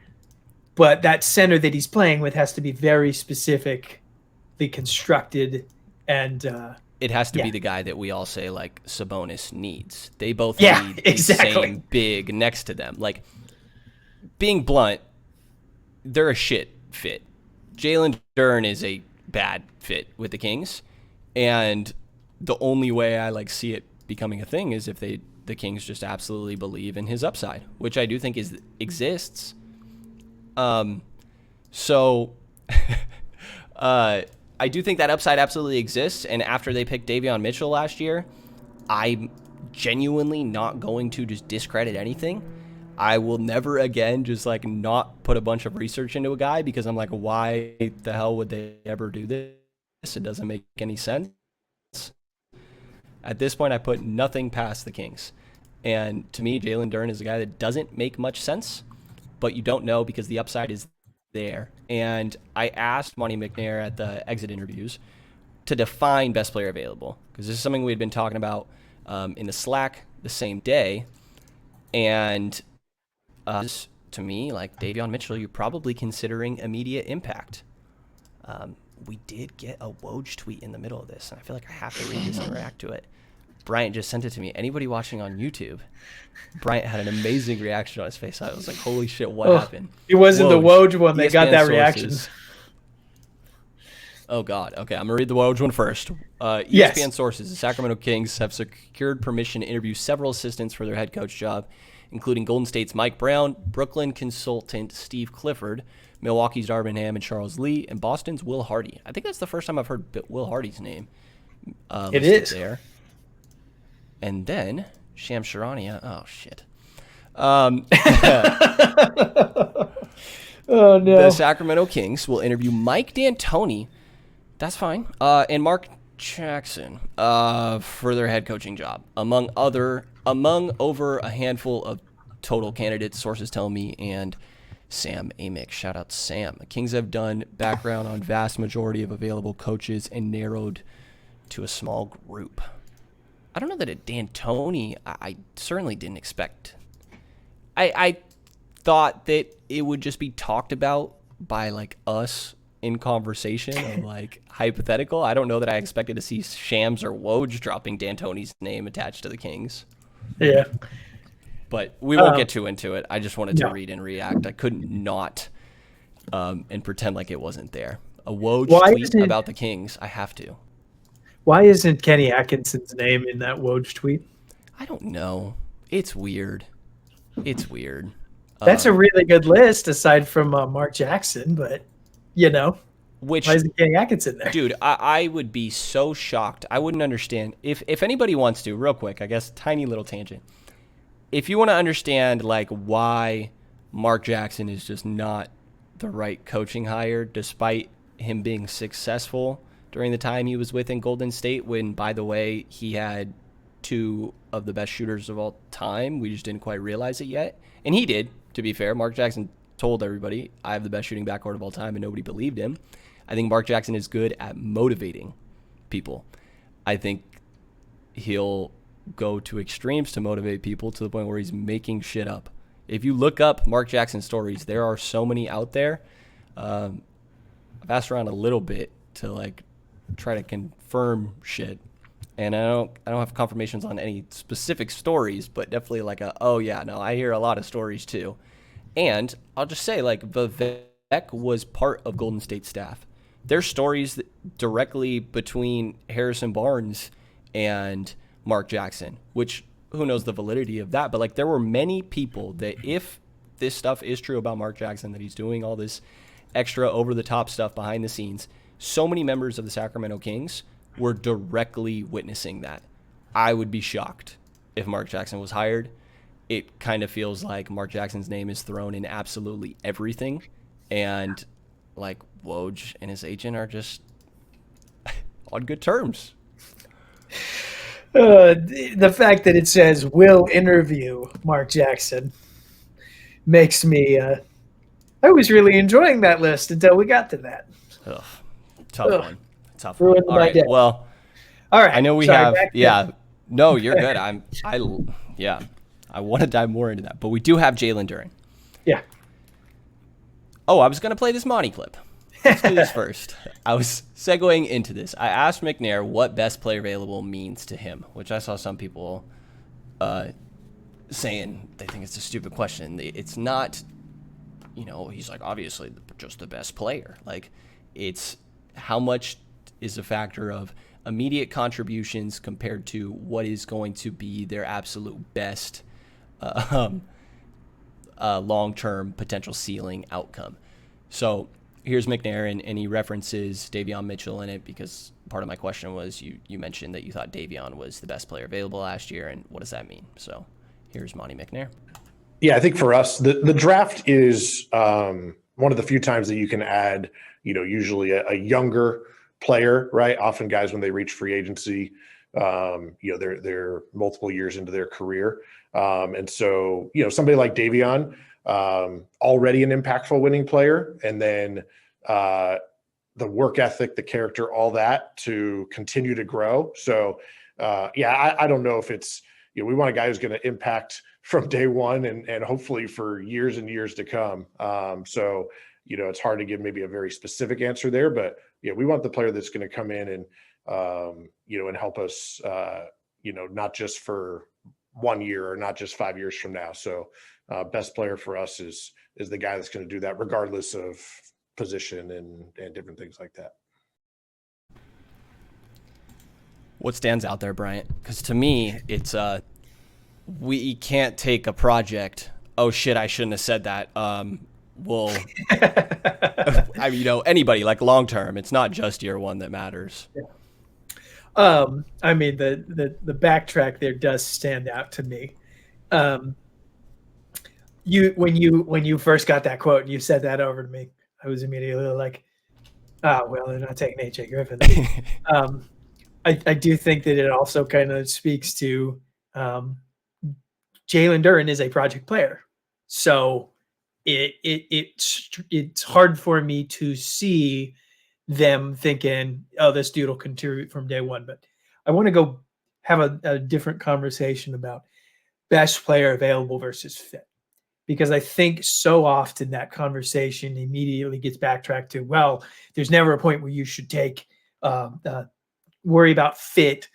but that center that he's playing with has to be very specifically constructed, and it has to be the guy that we all say, like, Sabonis needs. They both need the same big next to them. Like, being blunt, they're a shit fit. Jalen Duren is a bad fit with the Kings, and the only way I see it becoming a thing is if the Kings just absolutely believe in his upside, which I do think exists. So I do think that upside absolutely exists, and after they picked Davion Mitchell last year, I'm genuinely not going to just discredit anything. I will never again just not put a bunch of research into a guy because I'm like, why the hell would they ever do this? It doesn't make any sense. At this point, I put nothing past the Kings. And to me, Jalen Duren is a guy that doesn't make much sense, but you don't know because the upside is there. And I asked Monty McNair at the exit interviews to define best player available, because this is something we had been talking about in the Slack the same day. And to me, like Davion Mitchell, you're probably considering immediate impact. We did get a Woj tweet in the middle of this, and I feel like I have to read this and react to it. Bryant just sent it to me. Anybody watching on YouTube, Bryant had an amazing reaction on his face. I was like, holy shit, what happened? It wasn't the Woj one that got that reaction. Oh, God. Okay, I'm going to read the Woj one first. ESPN sources, the Sacramento Kings have secured permission to interview several assistants for their head coach job, including Golden State's Mike Brown, Brooklyn consultant Steve Clifford, Milwaukee's Darvin Ham and Charles Lee, and Boston's Will Hardy. I think that's the first time I've heard Will Hardy's name. It is. There. And then Shams Charania. Oh, shit. Oh, no. The Sacramento Kings will interview Mike D'Antoni. That's fine. And Mark Jackson for their head coaching job, among over a handful of total candidates, sources tell me, and Sam Amick. Shout out to Sam. The Kings have done background on vast majority of available coaches and narrowed to a small group. I don't know that at D'Antoni, I certainly didn't expect. I thought that it would just be talked about by us in conversation of hypothetical. I don't know that I expected to see Shams or Woj dropping D'Antoni's name attached to the Kings. Yeah. But we won't get too into it. I just wanted to read and react. I couldn't not and pretend like it wasn't there. A Woj tweet about the Kings. I have to. Why isn't Kenny Atkinson's name in that Woj tweet? I don't know. It's weird. That's a really good list aside from Mark Jackson, but why isn't Kenny Atkinson there? Dude, I would be so shocked. I wouldn't understand. If anybody wants to, real quick, I guess, tiny little tangent. If you want to understand why Mark Jackson is just not the right coaching hire, despite him being successful during the time he was within Golden State, when, by the way, he had two of the best shooters of all time. We just didn't quite realize it yet. And he did, to be fair. Mark Jackson told everybody, I have the best shooting backcourt of all time, and nobody believed him. I think Mark Jackson is good at motivating people. I think he'll go to extremes to motivate people to the point where he's making shit up. If you look up Mark Jackson stories, there are so many out there. I've asked around a little bit to try to confirm shit, and I don't have confirmations on any specific stories, but definitely I hear a lot of stories too. And I'll just say, Vivek was part of Golden State staff. There's stories directly between Harrison Barnes and Mark Jackson, which who knows the validity of that, but there were many people that, if this stuff is true about Mark Jackson, that he's doing all this extra over the top stuff behind the scenes, so many members of the Sacramento Kings we're directly witnessing that. I would be shocked if Mark Jackson was hired. It kind of feels like Mark Jackson's name is thrown in absolutely everything. And like Woj and his agent are just on good terms. The fact that it says will interview Mark Jackson makes me I was really enjoying that list until we got to that. Ugh, tough one. Tough one. Ruined All my right. day. Well, All right. I know we Sorry, have. back to- Yeah. No, you're good. I want to dive more into that, but we do have Jalen Duren. Yeah. Oh, I was gonna play this Monty clip. Let's do this first. I was segueing into this. I asked McNair what best player available means to him, which I saw some people saying they think it's a stupid question. It's not, he's like, obviously just the best player. Like, it's how much is a factor of immediate contributions compared to what is going to be their absolute best long-term potential ceiling outcome. So here's McNair, and he references Davion Mitchell in it because part of my question was you mentioned that you thought Davion was the best player available last year, and what does that mean? So here's Monty McNair. Yeah, I think for us, the draft is one of the few times that you can add, usually a younger player, right? Often guys, when they reach free agency, they're multiple years into their career. And so, somebody like Davion, already an impactful winning player, and then the work ethic, the character, all that to continue to grow. So, I don't know if it's, we want a guy who's going to impact from day one and hopefully for years and years to come. So, it's hard to give maybe a very specific answer there, but we want the player that's going to come in and, and help us, not just for 1 year or not just 5 years from now. So best player for us is the guy that's going to do that regardless of position and different things like that. What stands out there, Bryant? Because to me, it's we can't take a project. Oh shit, I shouldn't have said that. Anybody like long term. It's not just year one that matters. Yeah. I mean, the backtrack there does stand out to me. When you first got that quote and you said that over to me, I was immediately like, well, they're not taking AJ Griffin. I do think that it also kind of speaks to Jalen Duren is a project player, so it's hard for me to see them thinking, oh, this dude will contribute from day one. But I want to go have a different conversation about best player available versus fit, because I think so often that conversation immediately gets backtracked to, well, there's never a point where you should take worry about fit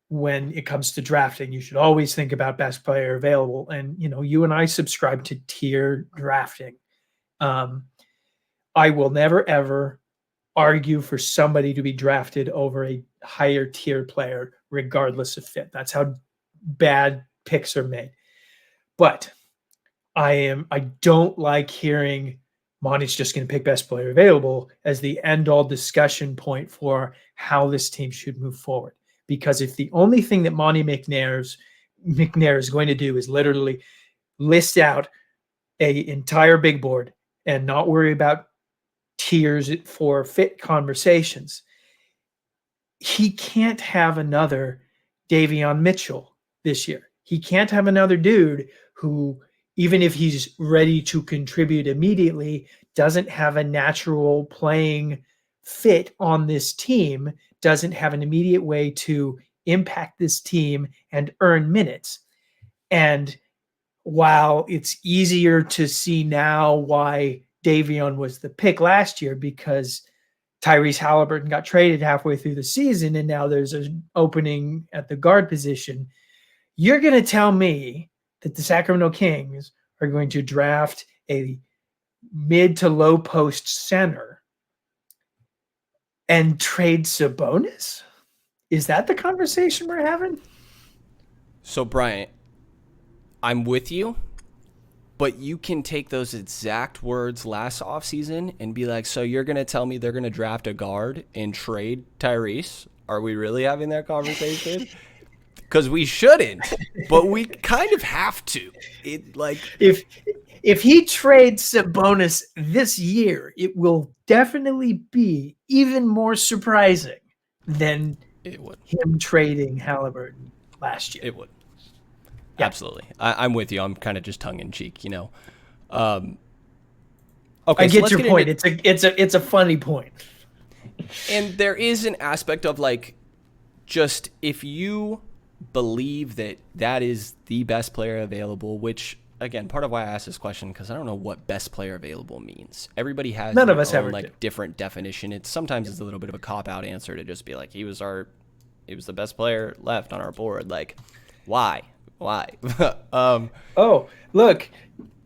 when it comes to drafting. You should always think about best player available. And, you and I subscribe to tier drafting. I will never, ever argue for somebody to be drafted over a higher tier player, regardless of fit. That's how bad picks are made. But I don't like hearing Monty's just going to pick best player available as the end-all discussion point for how this team should move forward. Because if the only thing that Monty McNair is going to do is literally list out an entire big board and not worry about tiers for fit conversations, he can't have another Davion Mitchell this year. He can't have another dude who, even if he's ready to contribute immediately, doesn't have a natural playing fit on this team, doesn't have an immediate way to impact this team and earn minutes. And while it's easier to see now why Davion was the pick last year, because Tyrese Halliburton got traded halfway through the season and now there's an opening at the guard position, you're going to tell me that the Sacramento Kings are going to draft a mid to low post center and trade Sabonis? Is that the conversation we're having? So, Bryant, I'm with you, but you can take those exact words last offseason and be like, so you're going to tell me they're going to draft a guard and trade Tyrese? are we really having that conversation? Because we shouldn't, but we kind of have to. If he trades Sabonis this year, it will definitely be even more surprising than him trading Halliburton last year. It would. Yeah. Absolutely. I'm with you. I'm kind of just tongue in cheek, Okay, I get your point. It's a funny point. And there is an aspect of just if you believe that is the best player available, which again, part of why I asked this question, because I don't know what best player available means. Everybody has none of us ever different definition. It's sometimes it's a little bit of a cop-out answer to just be like, he was the best player left on our board. Why? Oh, look,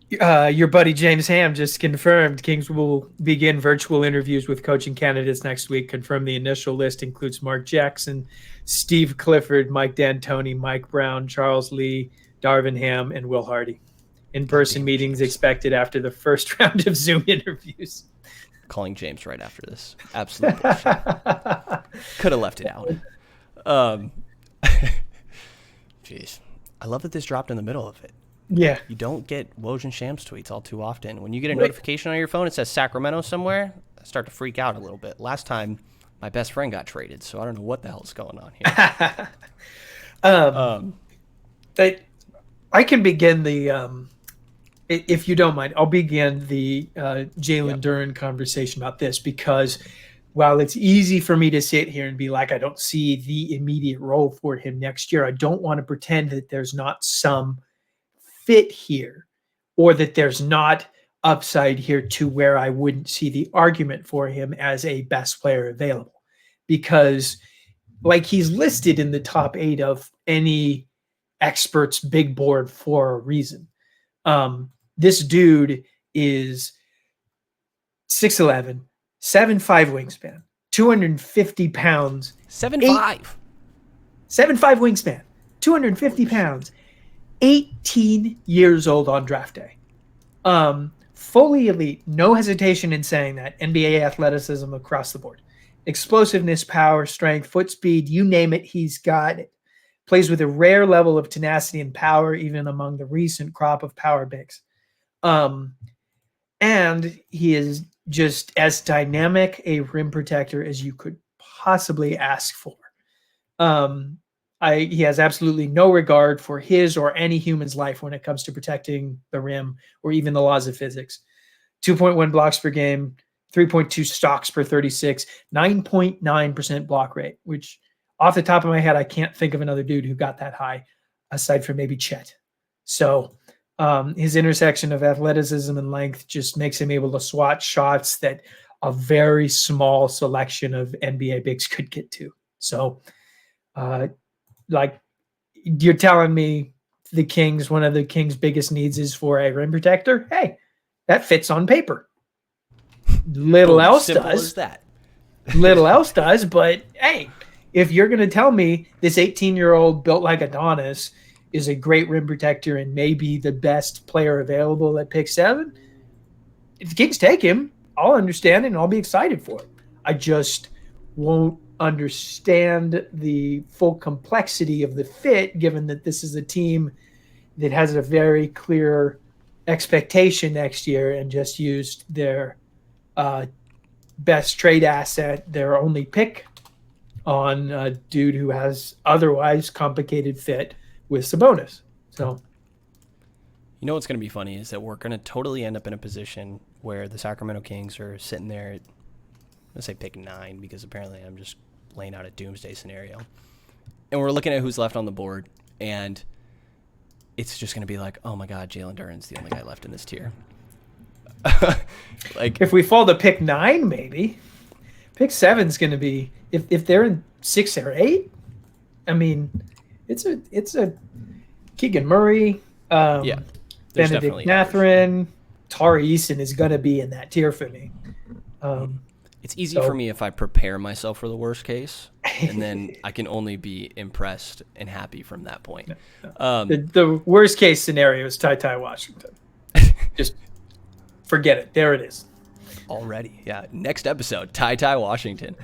your buddy James Ham just confirmed Kings will begin virtual interviews with coaching candidates next week. Confirmed the initial list includes Mark Jackson, Steve Clifford, Mike D'Antoni, Mike Brown, Charles Lee, Darvin Ham, and Will Hardy. In-person meetings expected after the first round of Zoom interviews. Calling James right after this. Absolutely. Could have left it out. Jeez. I love that this dropped in the middle of it. Yeah. You don't get Woj and Shams tweets all too often. When you get a notification on your phone, it says Sacramento somewhere, I start to freak out a little bit. Last time, my best friend got traded, so I don't know what the hell's going on here. I can begin the, if you don't mind, I'll begin the Jalen Duren conversation about this, because while it's easy for me to sit here and be like, I don't see the immediate role for him next year, I don't want to pretend that there's not some fit here or that there's not upside here to where I wouldn't see the argument for him as a best player available, because he's listed in the top 8 of any experts big board for a reason. This dude is 6'11", 7'5" wingspan, 250 pounds. 7'5". 7'5" wingspan, 250 pounds, 18 years old on draft day. Fully elite, no hesitation in saying that. NBA athleticism across the board. Explosiveness, power, strength, foot speed, you name it, he's got it. Plays with a rare level of tenacity and power, even among the recent crop of power bigs. And he is just as dynamic a rim protector as you could possibly ask for. He has absolutely no regard for his or any human's life when it comes to protecting the rim or even the laws of physics. 2.1 blocks per game, 3.2 stocks per 36, 9.9% block rate, which off the top of my head, I can't think of another dude who got that high aside from maybe Chet. So his intersection of athleticism and length just makes him able to swat shots that a very small selection of NBA bigs could get to. So you're telling me one of the Kings' biggest needs is for a rim protector? Hey, that fits on paper. Little else does. Little else does, but hey, if you're going to tell me this 18-year-old built like Adonis is a great rim protector and maybe the best player available at pick 7, if the Kings take him, I'll understand it and I'll be excited for it. I just won't understand the full complexity of the fit, given that this is a team that has a very clear expectation next year and just used their best trade asset, their only pick, on a dude who has otherwise complicated fit with Sabonis. So, what's going to be funny is that we're going to totally end up in a position where the Sacramento Kings are sitting there at, let's say, pick 9, because apparently I'm just laying out a doomsday scenario. And we're looking at who's left on the board, and it's just going to be like, oh my God, Jalen Duren's the only guy left in this tier. If we fall to pick 9, maybe. Pick 7's going to be, if they're in 6 or 8, I mean, it's a Keegan Murray, Benedict Mathurin, Tari Eason is going to be in that tier for me. It's easy for me if I prepare myself for the worst case, and then I can only be impressed and happy from that point. The worst case scenario is Ty Washington. Just forget it. There it is. Already. Yeah. Next episode, Ty Washington.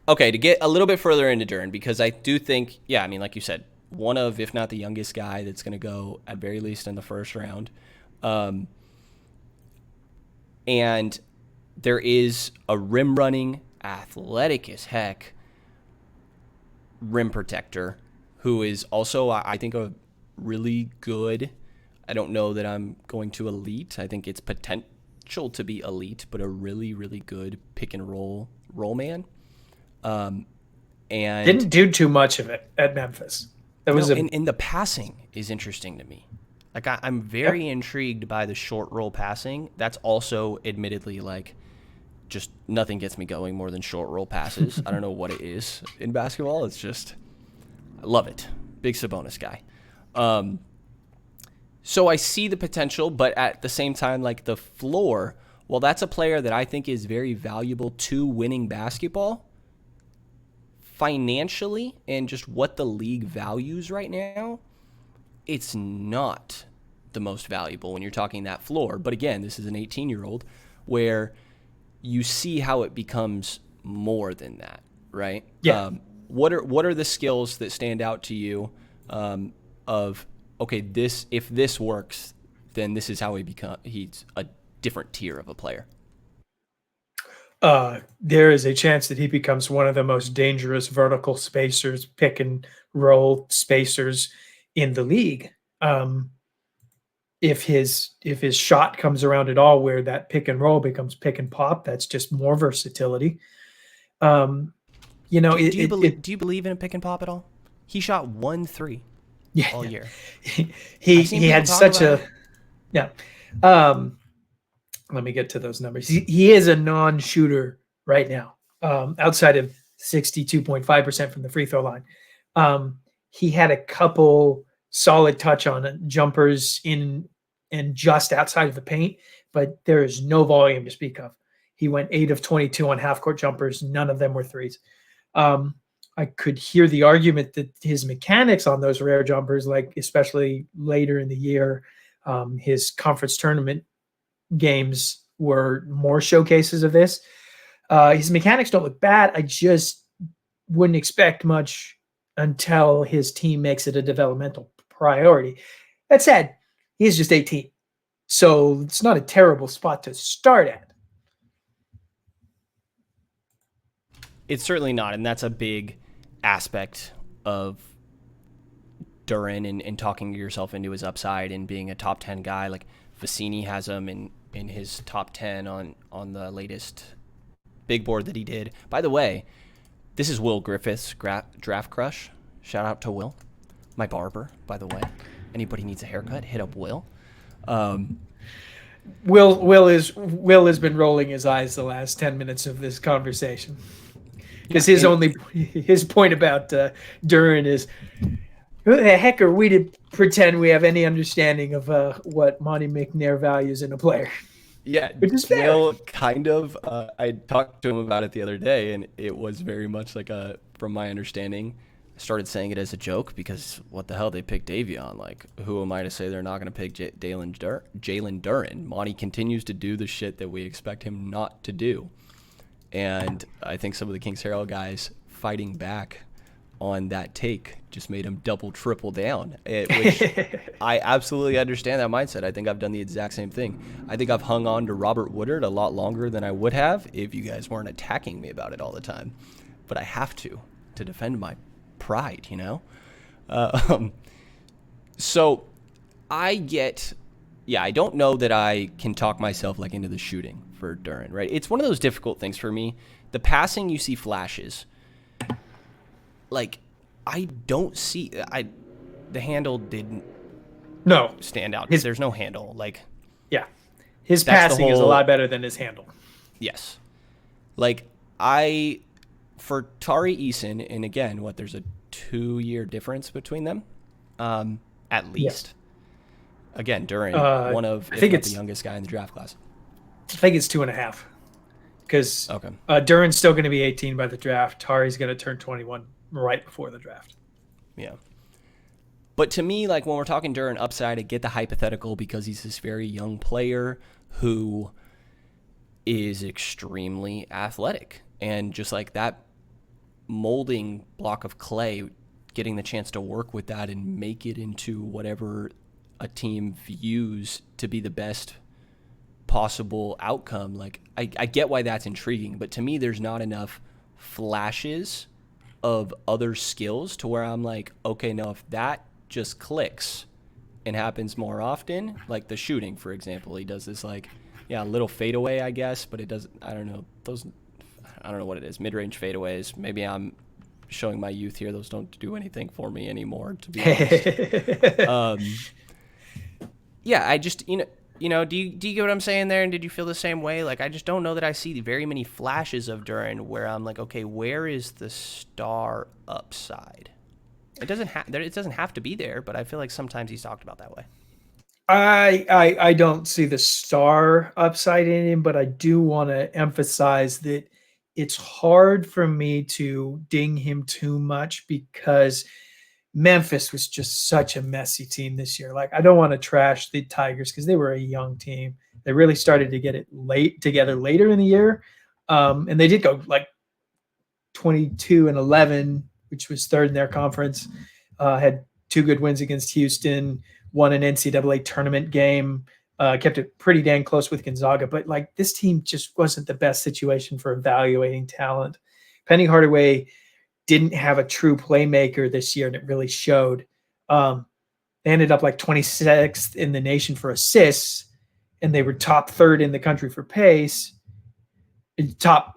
Okay, to get a little bit further into Duren, because I do think, yeah, I mean, like you said, one of, if not the youngest guy that's going to go at very least in the first round. And there is a rim running, athletic as heck rim protector who is also, I think, a really good, I don't know that I'm going to elite. I think it's potential to be elite, but a really, really good pick and roll man. And didn't do too much of it at Memphis. That was and the passing is interesting to me. Like I'm very intrigued by the short roll passing. That's also admittedly like just nothing gets me going more than short roll passes. I don't know what it is in basketball. It's just, I love it. Big Sabonis guy. So I see the potential, but at the same time, like the floor, well, that's a player that I think is very valuable to winning basketball financially and just what the league values right now. It's not the most valuable when you're talking that floor. But again, this is an 18-year-old where you see how it becomes more than that, right? Yeah. What are the skills that stand out to you of, okay, if this works, then this is how he's a different tier of a player? There is a chance that he becomes one of the most dangerous vertical spacers, pick and roll spacers in the league. If his shot comes around at all, where that pick and roll becomes pick and pop, that's just more versatility. Do you believe in a pick and pop at all? He shot 1-3 all year. He had such a let me get to those numbers. He is a non-shooter right now, outside of 62.5% from the free throw line. He had a couple solid touch on jumpers in and just outside of the paint, but there is no volume to speak of. He went 8 of 22 on half-court jumpers. None of them were threes. I could hear the argument that his mechanics on those rare jumpers, like especially later in the year, his conference tournament games were more showcases of this. His mechanics don't look bad. I just wouldn't expect much until his team makes it a developmental priority. That said, he's just 18. So it's not a terrible spot to start at. It's certainly not, and that's a big aspect of Duren and talking yourself into his upside and being a top 10 guy. Like Vicini has him in his top 10 on the latest big board that he did. By the way, this is Will Griffith's draft crush. Shout out to Will, my barber, by the way. Anybody needs a haircut, hit up Will. Will has been rolling his eyes the last 10 minutes of this conversation. Because his point about Duren is, who the heck are we to pretend we have any understanding of what Monty McNair values in a player? Yeah, Will kind of. I talked to him about it the other day, and it was very much like from my understanding, I started saying it as a joke because what the hell, they picked Davion. Like, who am I to say they're not going to pick Jalen Duren? Monty continues to do the shit that we expect him not to do. And I think some of the Kings Herald guys fighting back on that take just made him double, triple down, which I absolutely understand that mindset. I think I've done the exact same thing. I think I've hung on to Robert Woodard a lot longer than I would have if you guys weren't attacking me about it all the time. But I have to defend my pride, you know? So I don't know that I can talk myself like into the shooting for Duren, right? It's one of those difficult things for me. The passing, you see flashes. Like, I don't see the handle didn't stand out. There's no handle. Like, yeah, his passing is a lot better than his handle. Yes, like for Tari Eason, and again, there's a 2-year difference between them, at least. Yes. Again, Duren, one of the youngest guy in the draft class. I think it's 2.5, because Duren's still going to be 18 by the draft. Tari's going to turn 21 right before the draft. Yeah. But to me, like when we're talking Duren upside, I get the hypothetical because he's this very young player who is extremely athletic. And just like that molding block of clay, getting the chance to work with that and make it into whatever a team views to be the best possible outcome. Like, I get why that's intriguing, but to me, there's not enough flashes of other skills to where I'm like, okay, no, if that just clicks and happens more often, like the shooting, for example, he does this like, yeah, little fadeaway, I guess, but it doesn't, I don't know what it is, mid-range fadeaways. Maybe I'm showing my youth here. Those don't do anything for me anymore, to be honest. Yeah, I just, do you get what I'm saying there? And did you feel the same way? Like, I just don't know that I see very many flashes of Duren where I'm like, okay, where is the star upside? It doesn't have to be there, but I feel like sometimes he's talked about that way. I don't see the star upside in him, but I do want to emphasize that it's hard for me to ding him too much because Memphis was just such a messy team this year. Like, I don't want to trash the Tigers because they were a young team. They really started to get it together later in the year. And they did go like 22-11, which was third in their conference. Had 2 good wins against Houston, won an NCAA tournament game, kept it pretty dang close with Gonzaga. But like, this team just wasn't the best situation for evaluating talent. Penny Hardaway didn't have a true playmaker this year, and it really showed. They ended up like 26th in the nation for assists, and they were top 3rd in the country for pace, top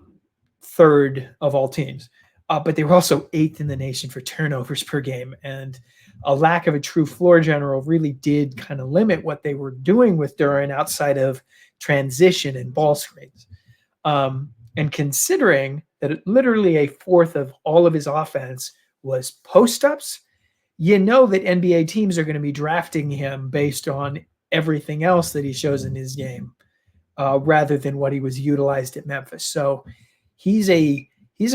3rd of all teams. But they were also 8th in the nation for turnovers per game, and a lack of a true floor general really did kind of limit what they were doing with Duren outside of transition and ball screens. And considering that literally a fourth of all of his offense was post-ups, you know that NBA teams are going to be drafting him based on everything else that he shows in his game, rather than what he was utilized at Memphis. So he's a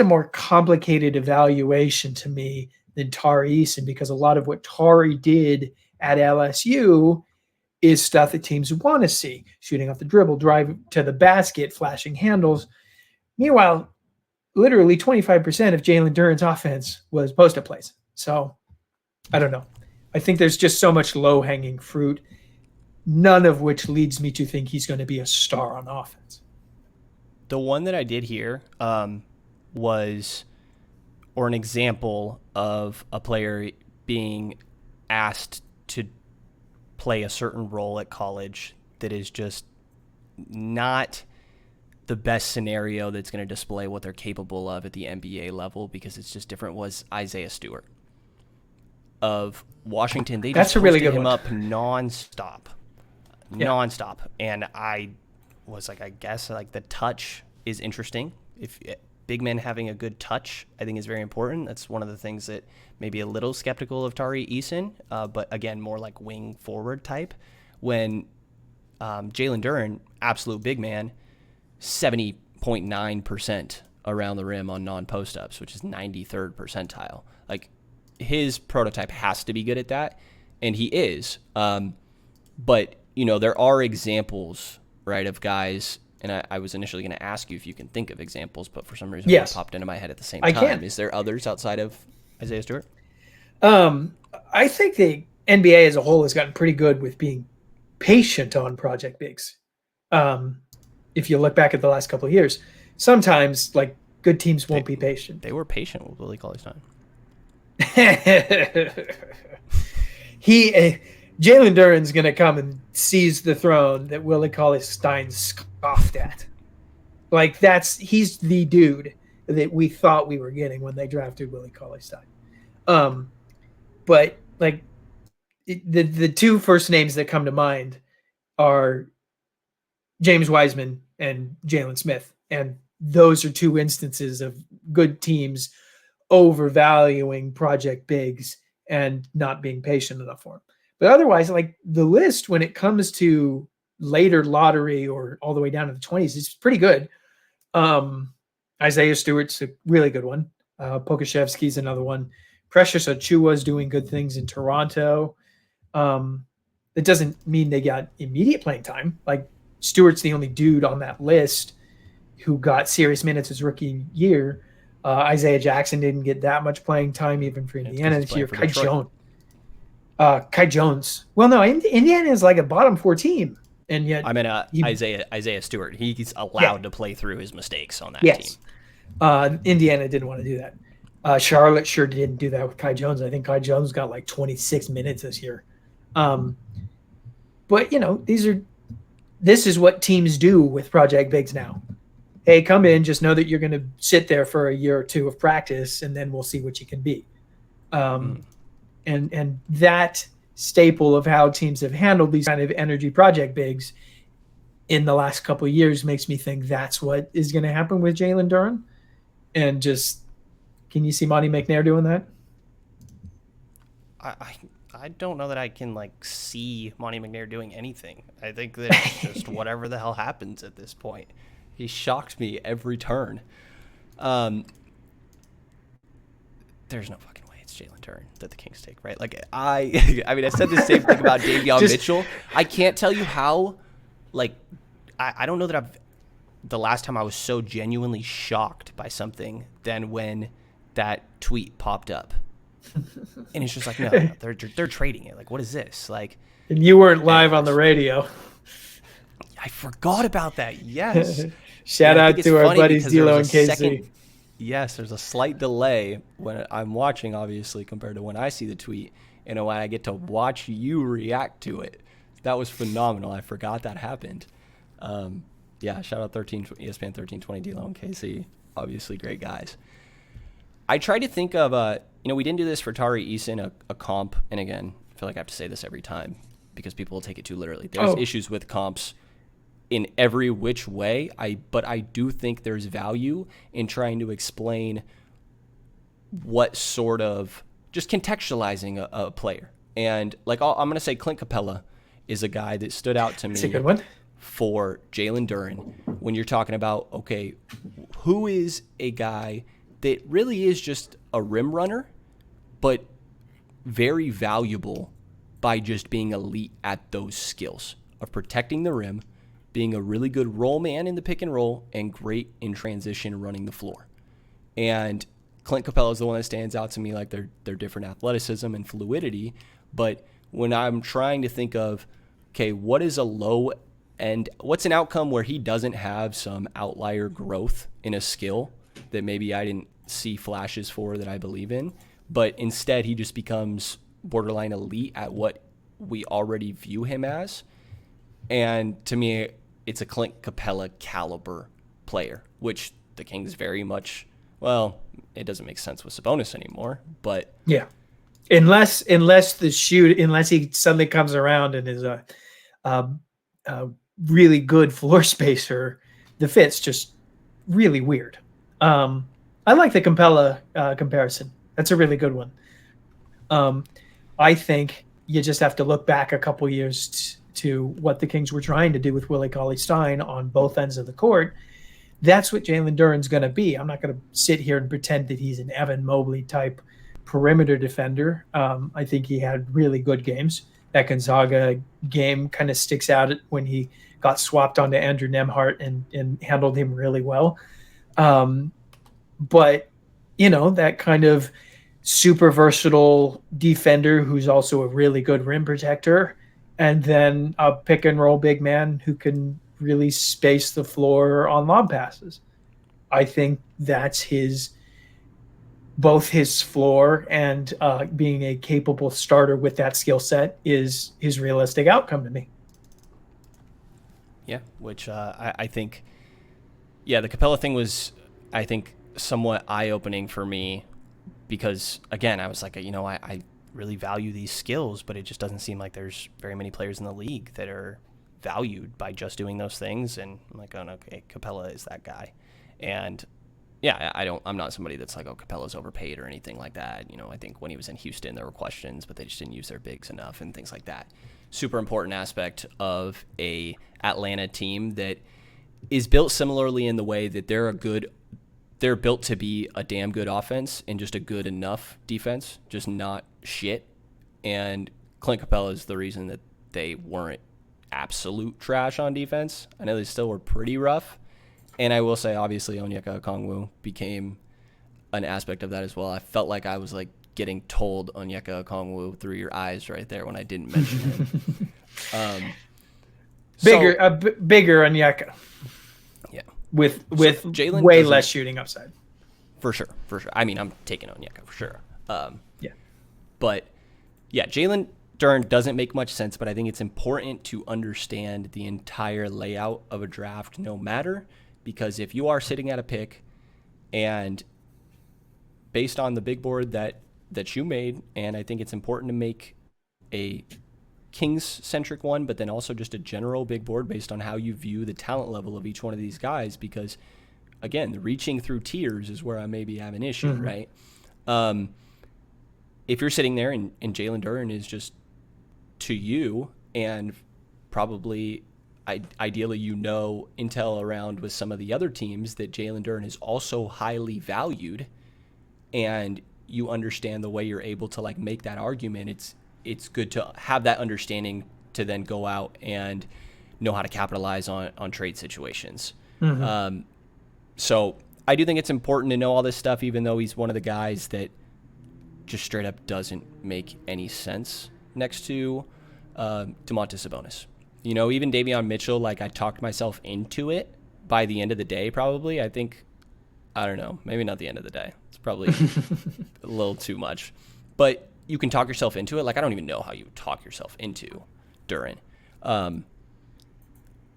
more complicated evaluation to me than Tari Eason, because a lot of what Tari did at LSU is stuff that teams want to see: shooting off the dribble, drive to the basket, flashing handles. Meanwhile, literally 25% of Jalen Duren's offense was post-up plays. So I don't know. I think there's just so much low-hanging fruit, none of which leads me to think he's going to be a star on offense. The one that I did hear was, or an example of a player being asked to play a certain role at college that is just not the best scenario that's going to display what they're capable of at the NBA level, because it's just different, was Isaiah Stewart of Washington. They just posted him one up nonstop. And I was like, I guess like the touch is interesting. If big men having a good touch, I think, is very important. That's one of the things that maybe a little skeptical of Tari Eason, but again, more like wing forward type. When Jalen Duren, absolute big man, 70.9% around the rim on non-post ups, which is 93rd percentile. Like, his prototype has to be good at that, and he is. But there are examples, right, of guys. And I was initially going to ask you if you can think of examples, but for some reason it popped into my head at the same time. Can. Is there others outside of Isaiah Stewart? I think the NBA as a whole has gotten pretty good with being patient on project bigs. If you look back at the last couple of years, sometimes like good teams won't be patient. They were patient with Willie Cauley-Stein. Jalen Duren's going to come and seize the throne that Willie Cauley-Stein scoffed at. Like, he's the dude that we thought we were getting when they drafted Willie Cauley-Stein. But like the 2 first names that come to mind are James Wiseman and Jalen Smith. And those are 2 instances of good teams overvaluing project bigs and not being patient enough for them. But otherwise, like, the list when it comes to later lottery or all the way down to the 20s is pretty good. Isaiah Stewart's a really good one. Pokashevsky's another one. Precious Achiuwa's doing good things in Toronto. It doesn't mean they got immediate playing time. Like, Stewart's the only dude on that list who got serious minutes his rookie year. Isaiah Jackson didn't get that much playing time even for Indiana this year. Kai Jones. Well, no, Indiana is like a bottom 4 team, and yet I mean Isaiah Stewart. He's allowed to play through his mistakes on that team. Indiana didn't want to do that. Charlotte sure didn't do that with Kai Jones. I think Kai Jones got like 26 minutes this year. But this is what teams do with project bigs now. Hey, come in, just know that you're going to sit there for a year or two of practice, and then we'll see what you can be. And that staple of how teams have handled these kind of energy project bigs in the last couple of years makes me think that's what is going to happen with Jalen Duren. And just, can you see Monty McNair doing that? I don't know that I can see Monty McNair doing anything. I think that it's just whatever the hell happens at this point. He shocked me every turn. There's no fucking way it's Jalen Duren that the Kings take, right? I said the same thing about Davion Mitchell. I can't tell you how, I don't know that the last time I was so genuinely shocked by something than when that tweet popped up. And it's just no, they're trading it. What is this? And you weren't live on the radio. I forgot about that. Yes. Shout out to our buddies D'Lo and KC. Yes, there's a slight delay when I'm watching, obviously, compared to when I see the tweet, and when I get to watch you react to it. That was phenomenal. I forgot that happened. Shout out ESPN 1320 D'Lo and KC. Obviously, great guys. I tried to think of we didn't do this for Tari Eason, a comp, and again, I feel like I have to say this every time because people will take it too literally. There's issues with comps in every which way, but I do think there's value in trying to explain what sort of just contextualizing a player. And I'm going to say Clint Capella is a guy that stood out to me. That's a good one. For Jalen Duren, when you're talking about, okay, who is a guy that really is just a rim runner, but very valuable by just being elite at those skills of protecting the rim, being a really good roll man in the pick and roll, and great in transition running the floor. And Clint Capella is the one that stands out to me, their different athleticism and fluidity. But when I'm trying to think of, okay, what is a low end, what's an outcome where he doesn't have some outlier growth in a skill that maybe I didn't see flashes for that I believe in, but instead he just becomes borderline elite at what we already view him as. And to me, it's a Clint Capella caliber player, which the Kings very much, it doesn't make sense with Sabonis anymore, but yeah, unless he suddenly comes around and is a really good floor spacer, the fit's just really weird. I like the Capella comparison. That's a really good one. I think you just have to look back a couple years to what the Kings were trying to do with Willie Cauley-Stein on both ends of the court. That's what Jalen Duren's going to be. I'm not going to sit here and pretend that he's an Evan Mobley type perimeter defender. I think he had really good games. That Gonzaga game kind of sticks out when he got swapped onto Andrew Nembhard and handled him really well. But, that kind of super versatile defender who's also a really good rim protector, and then a pick and roll big man who can really space the floor on lob passes. I think that's both his floor and being a capable starter with that skill set is his realistic outcome to me. Yeah, which I think, the Capella thing was, I think, somewhat eye-opening for me because, again, I was like, I really value these skills, but it just doesn't seem like there's very many players in the league that are valued by just doing those things. And I'm like, okay, Capella is that guy. And yeah, I'm not somebody that's like, Capella's overpaid or anything like that. I think when he was in Houston, there were questions, but they just didn't use their bigs enough and things like that. Super important aspect of a Atlanta team that is built similarly in the way that they're built to be a damn good offense and just a good enough defense, just not shit. And Clint Capella is the reason that they weren't absolute trash on defense. I know they still were pretty rough. And I will say, obviously, Onyeka Okongwu became an aspect of that as well. I felt like I was like getting told Onyeka Okongwu through your eyes right there when I didn't mention him. Bigger Onyeka. Yeah. With Jalen way less shooting upside. For sure. I mean, I'm taking Onyeka for sure. Yeah. But yeah, Jalen Duren doesn't make much sense, but I think it's important to understand the entire layout of a draft no matter, because if you are sitting at a pick and based on the big board that you made, and I think it's important to make a Kings-centric one, but then also just a general big board based on how you view the talent level of each one of these guys, because, again, the reaching through tiers is where I maybe have an issue, right? If you're sitting there and Jalen Duren is just to you, and probably ideally intel around with some of the other teams that Jalen Duren is also highly valued, and you understand the way you're able to like make that argument, it's good to have that understanding to then go out and know how to capitalize on trade situations. So I do think it's important to know all this stuff, even though he's one of the guys that just straight up doesn't make any sense next to Domantas Sabonis. You know, even Davion Mitchell, like I talked myself into it by the end of the day, probably. I don't know, maybe not the end of the day. It's probably a little too much. But you can talk yourself into it. Like, I don't even know how you would talk yourself into Duren.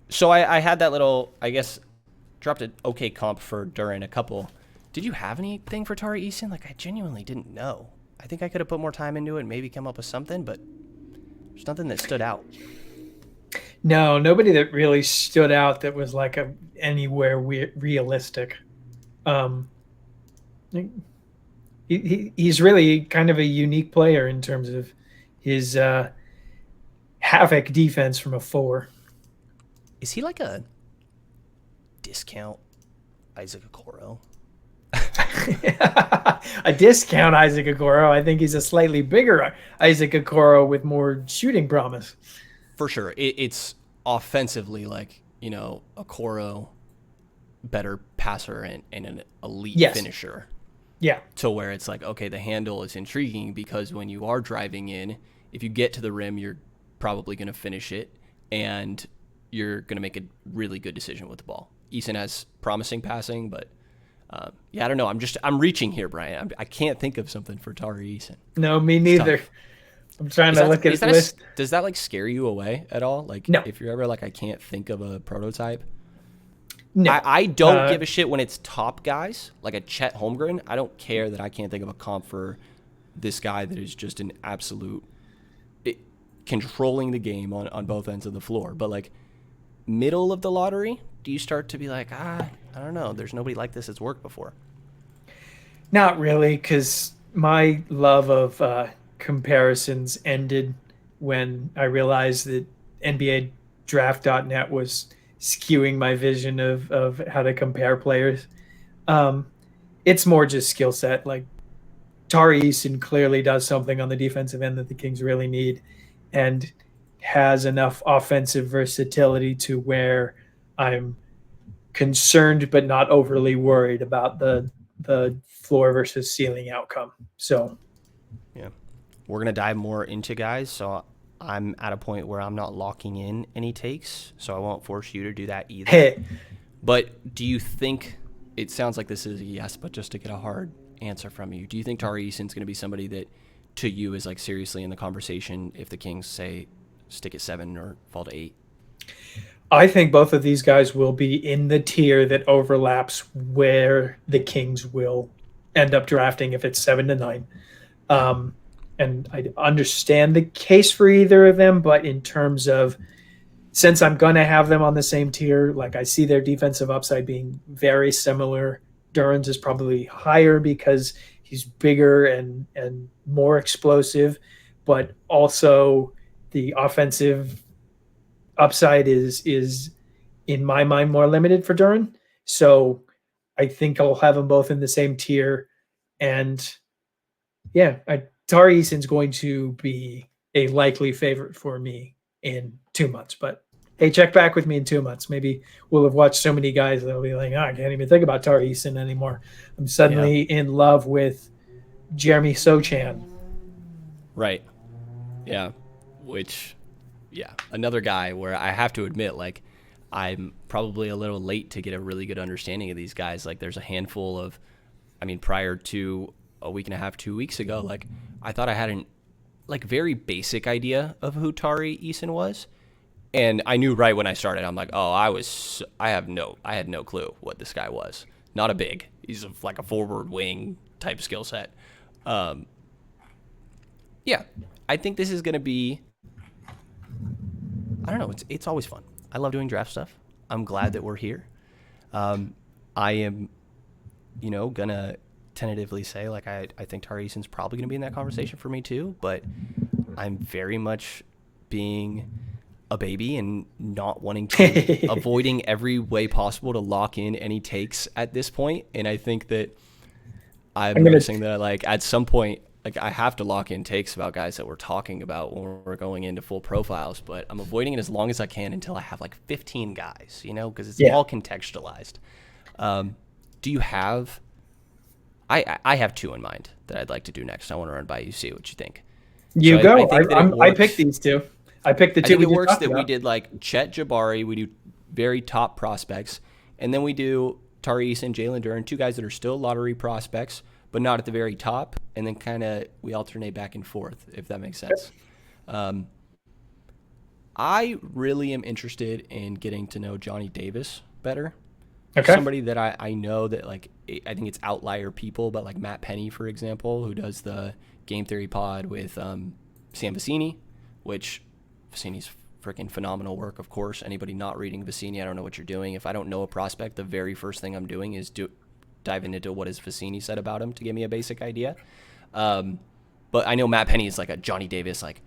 So I had that little, I guess, dropped an okay comp for Duren, a couple. Did you have anything for Tari Eason? Like, I genuinely didn't know. I think I could have put more time into it and maybe come up with something, but there's nothing that stood out. No, nobody that really stood out that was like anywhere realistic. He's really kind of a unique player in terms of his havoc defense from a 4. Is he like a discount Isaac Okoro? A discount Isaac Okoro. I think he's a slightly bigger Isaac Okoro with more shooting promise. For sure. It's offensively like, you know, Okoro, better passer and an elite finisher. Yeah. To where it's like, okay, the handle is intriguing because when you are driving in, if you get to the rim, you're probably going to finish it and you're going to make a really good decision with the ball. Eason has promising passing, but I don't know. I'm reaching here, Brian. I can't think of something for Tari Eason. No, me neither. I'm trying to look at his list. Does that like scare you away at all? Like, no. If you're ever like, I can't think of a prototype. No. I don't give a shit when it's top guys, like a Chet Holmgren. I don't care that I can't think of a comp for this guy that is just an absolute controlling the game on both ends of the floor. But like middle of the lottery, do you start to be like, I don't know, there's nobody like this that's worked before? Not really, because my love of comparisons ended when I realized that NBA Draft.net was skewing my vision of how to compare players. It's more just skill set. Like Tari Eason clearly does something on the defensive end that the Kings really need and has enough offensive versatility to where I'm concerned but not overly worried about the floor versus ceiling outcome. So yeah, we're gonna dive more into guys, so I'm at a point where I'm not locking in any takes, so I won't force you to do that either. Hey. But do you think, it sounds like this is a yes, but just to get a hard answer from you, do you think Tari Eason's going to be somebody that to you is like seriously in the conversation if the Kings say stick at 7 or fall to 8? I think both of these guys will be in the tier that overlaps where the Kings will end up drafting if it's 7 to 9. And I understand the case for either of them, but in terms of, since I'm going to have them on the same tier, like I see their defensive upside being very similar. Duren's is probably higher because he's bigger and more explosive, but also the offensive upside is in my mind more limited for Duren. So I think I'll have them both in the same tier. And Tari Eason's going to be a likely favorite for me in 2 months, but hey, check back with me in 2 months. Maybe we'll have watched so many guys that will be like, oh, I can't even think about Tari Eason anymore. I'm suddenly in love with Jeremy Sochan. Right. Yeah. Which, yeah, another guy where I have to admit, like, I'm probably a little late to get a really good understanding of these guys. Like, there's a handful of, I mean, prior to a week and a half, 2 weeks ago, like, I thought I had an, like, very basic idea of who Tari Eason was. And I knew right when I started, I'm like, oh, I had no clue what this guy was. Not a big. He's like a forward wing type skill set. Yeah, I think this is going to be, I don't know, it's always fun. I love doing draft stuff. I'm glad that we're here. I am, going to tentatively say, like, I think Tari Eason's probably going to be in that conversation for me too, but I'm very much being a baby and not wanting to, avoiding every way possible to lock in any takes at this point. And I think that I'm noticing that, like, at some point, like, I have to lock in takes about guys that we're talking about when we're going into full profiles, but I'm avoiding it as long as I can until I have like 15 guys, because it's all contextualized. Do you have, I have two in mind that I'd like to do next. I want to run by you, see what you think. You go. I picked these two. I picked the two. I think it works that we did like Chet Jabari, we do very top prospects, and then we do Tari Eason, Jalen Duren, two guys that are still lottery prospects, but not at the very top, and then kind of we alternate back and forth, if that makes sense. I really am interested in getting to know Johnny Davis better. Okay. Somebody that I know that, like, I think it's outlier people, but like Matt Penny, for example, who does the Game Theory pod with Sam Vecini, which Vecini's freaking phenomenal work, of course. Anybody not reading Vecini, I don't know what you're doing. If I don't know a prospect, the very first thing I'm doing is diving into what has Vecini said about him to give me a basic idea. But I know Matt Penny is like a Johnny Davis, like,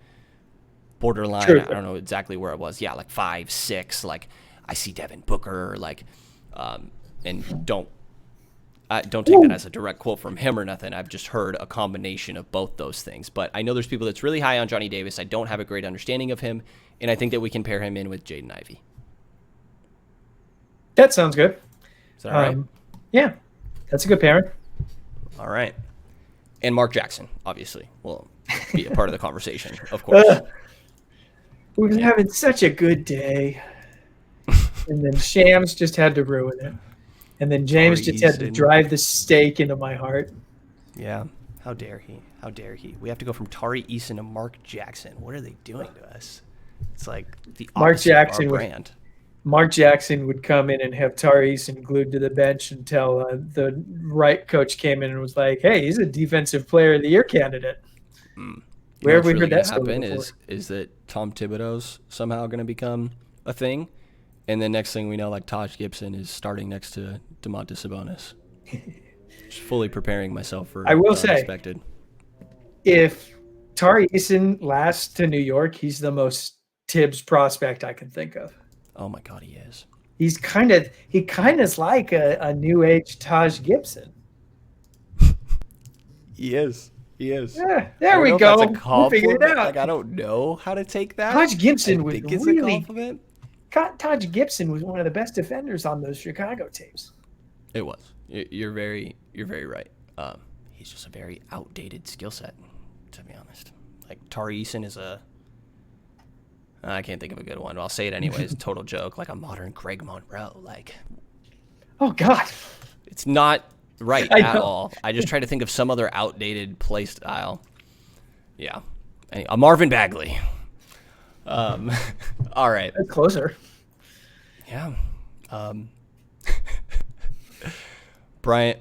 borderline. True. I don't know exactly where it was. Yeah, like 5, 6. Like, I see Devin Booker, like, and don't take that as a direct quote from him or nothing. I've just heard a combination of both those things. But I know there's people that's really high on Johnny Davis. I don't have a great understanding of him, and I think that we can pair him in with Jaden Ivey. That sounds good. Is that all right? Yeah, that's a good pairing. All right. And Mark Jackson, obviously, will be a part of the conversation, of course. We're having such a good day. And then Shams just had to ruin it. And then James Tari just had to Eason. drive the stake into my heart. Yeah. How dare he? How dare he? We have to go from Tari Eason to Mark Jackson. What are they doing to us? It's like the opposite of our brand. Mark Jackson would come in and have Tari Eason glued to the bench until the right coach came in and was like, hey, he's a defensive player of the year candidate. Where have we heard that happen is that Tom Thibodeau's somehow going to become a thing. And then next thing we know, like, Taj Gibson is starting next to Domantas Sabonis. Just fully preparing myself for I will unexpected. say, if Tari Eason lasts to New York, he's the most Tibbs prospect I can think of. Oh my God, he is. He kind of is like a new age Taj Gibson. He is. He is. Yeah, there we go. We'll figure it out. Like, I don't know how to take that. Taj Gibson was really a compliment. Taj Gibson was one of the best defenders on those Chicago tapes. It was. You're very right. He's just a very outdated skill set, to be honest. Like, Tari Eason is I can't think of a good one. I'll say it anyways. Total joke. Like a modern Greg Monroe. Like, oh God, it's not right at all. I just try to think of some other outdated play style. Yeah, a Marvin Bagley. All right. That's closer. Yeah. Bryant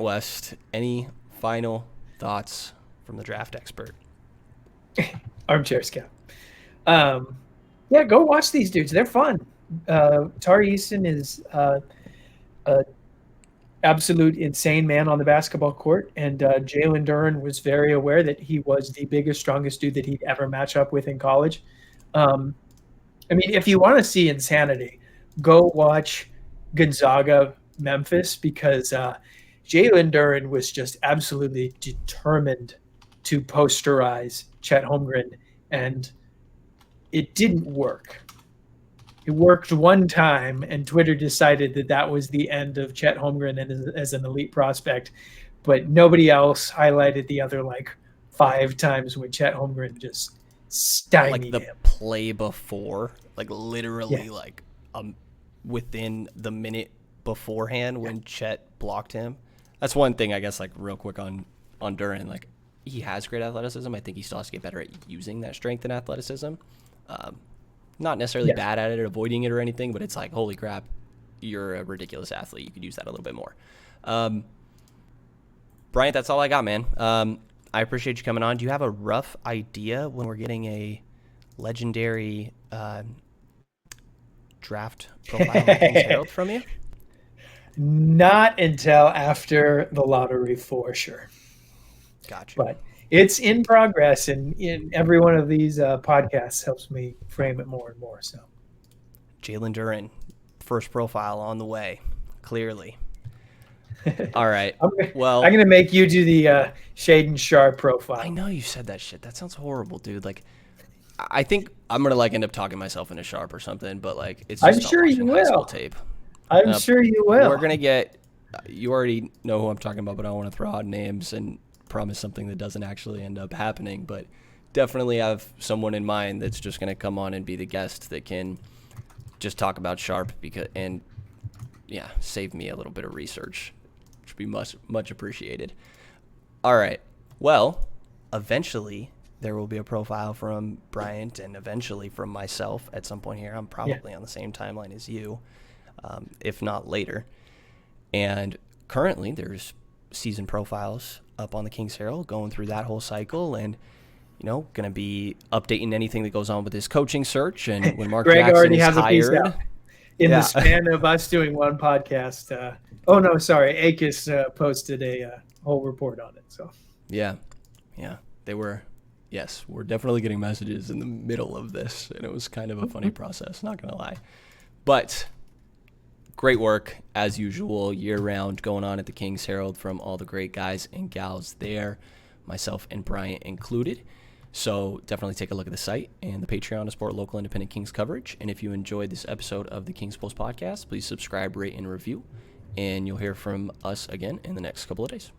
West, any final thoughts from the draft expert? Armchair scout. Yeah, go watch these dudes. They're fun. Tari Eason is a absolute insane man on the basketball court, and Jalen Duren was very aware that he was the biggest, strongest dude that he'd ever match up with in college. I mean, if you want to see insanity, go watch Gonzaga Memphis, because Jalen Duren was just absolutely determined to posterize Chet Holmgren, and it didn't work. It worked one time, and Twitter decided that was the end of Chet Holmgren as an elite prospect, but nobody else highlighted the other like 5 times when Chet Holmgren just stymied like the him. play before, like literally like within the minute beforehand when Chet blocked him. That's one thing, I guess, like real quick on Duren. Like, he has great athleticism. I think he still has to get better at using that strength and athleticism. Not necessarily bad at it, avoiding it or anything, but it's like, holy crap, you're a ridiculous athlete. You could use that a little bit more. Bryant, that's all I got, man. I appreciate you coming on. Do you have a rough idea when we're getting a legendary draft profile of Kings Herald from you? Not until after the lottery, for sure. Gotcha. But it's in progress, and in every one of these podcasts helps me frame it more and more. So, Jalen Duren, first profile on the way, clearly. All right. I'm going to make you do the Shaden Sharp profile. I know you said that shit. That sounds horrible, dude. Like, I think I'm going to like end up talking myself into Sharp or something, but like, it's just I'm sure you high school will. tape. I'm sure you will. We're going to get, you already know who I'm talking about, but I don't want to throw out names and promise something that doesn't actually end up happening, but definitely have someone in mind that's just going to come on and be the guest that can just talk about Sharp and save me a little bit of research, which would be much appreciated. All right. Well, eventually there will be a profile from Bryant and eventually from myself at some point here. I'm probably on the same timeline as you, if not later. And currently there's season profiles up on the Kings Herald, going through that whole cycle, and going to be updating anything that goes on with his coaching search. And when Mark Greg Jackson already is has hired, a piece out in the span of us doing one podcast. Akis posted a whole report on it. So they were. Yes, we're definitely getting messages in the middle of this, and it was kind of a funny process, not gonna lie. But great work, as usual, year-round going on at the Kings Herald from all the great guys and gals there, myself and Bryant included. So definitely take a look at the site and the Patreon to support local independent Kings coverage. And if you enjoyed this episode of the Kings Pulse podcast, please subscribe, rate, and review. And you'll hear from us again in the next couple of days.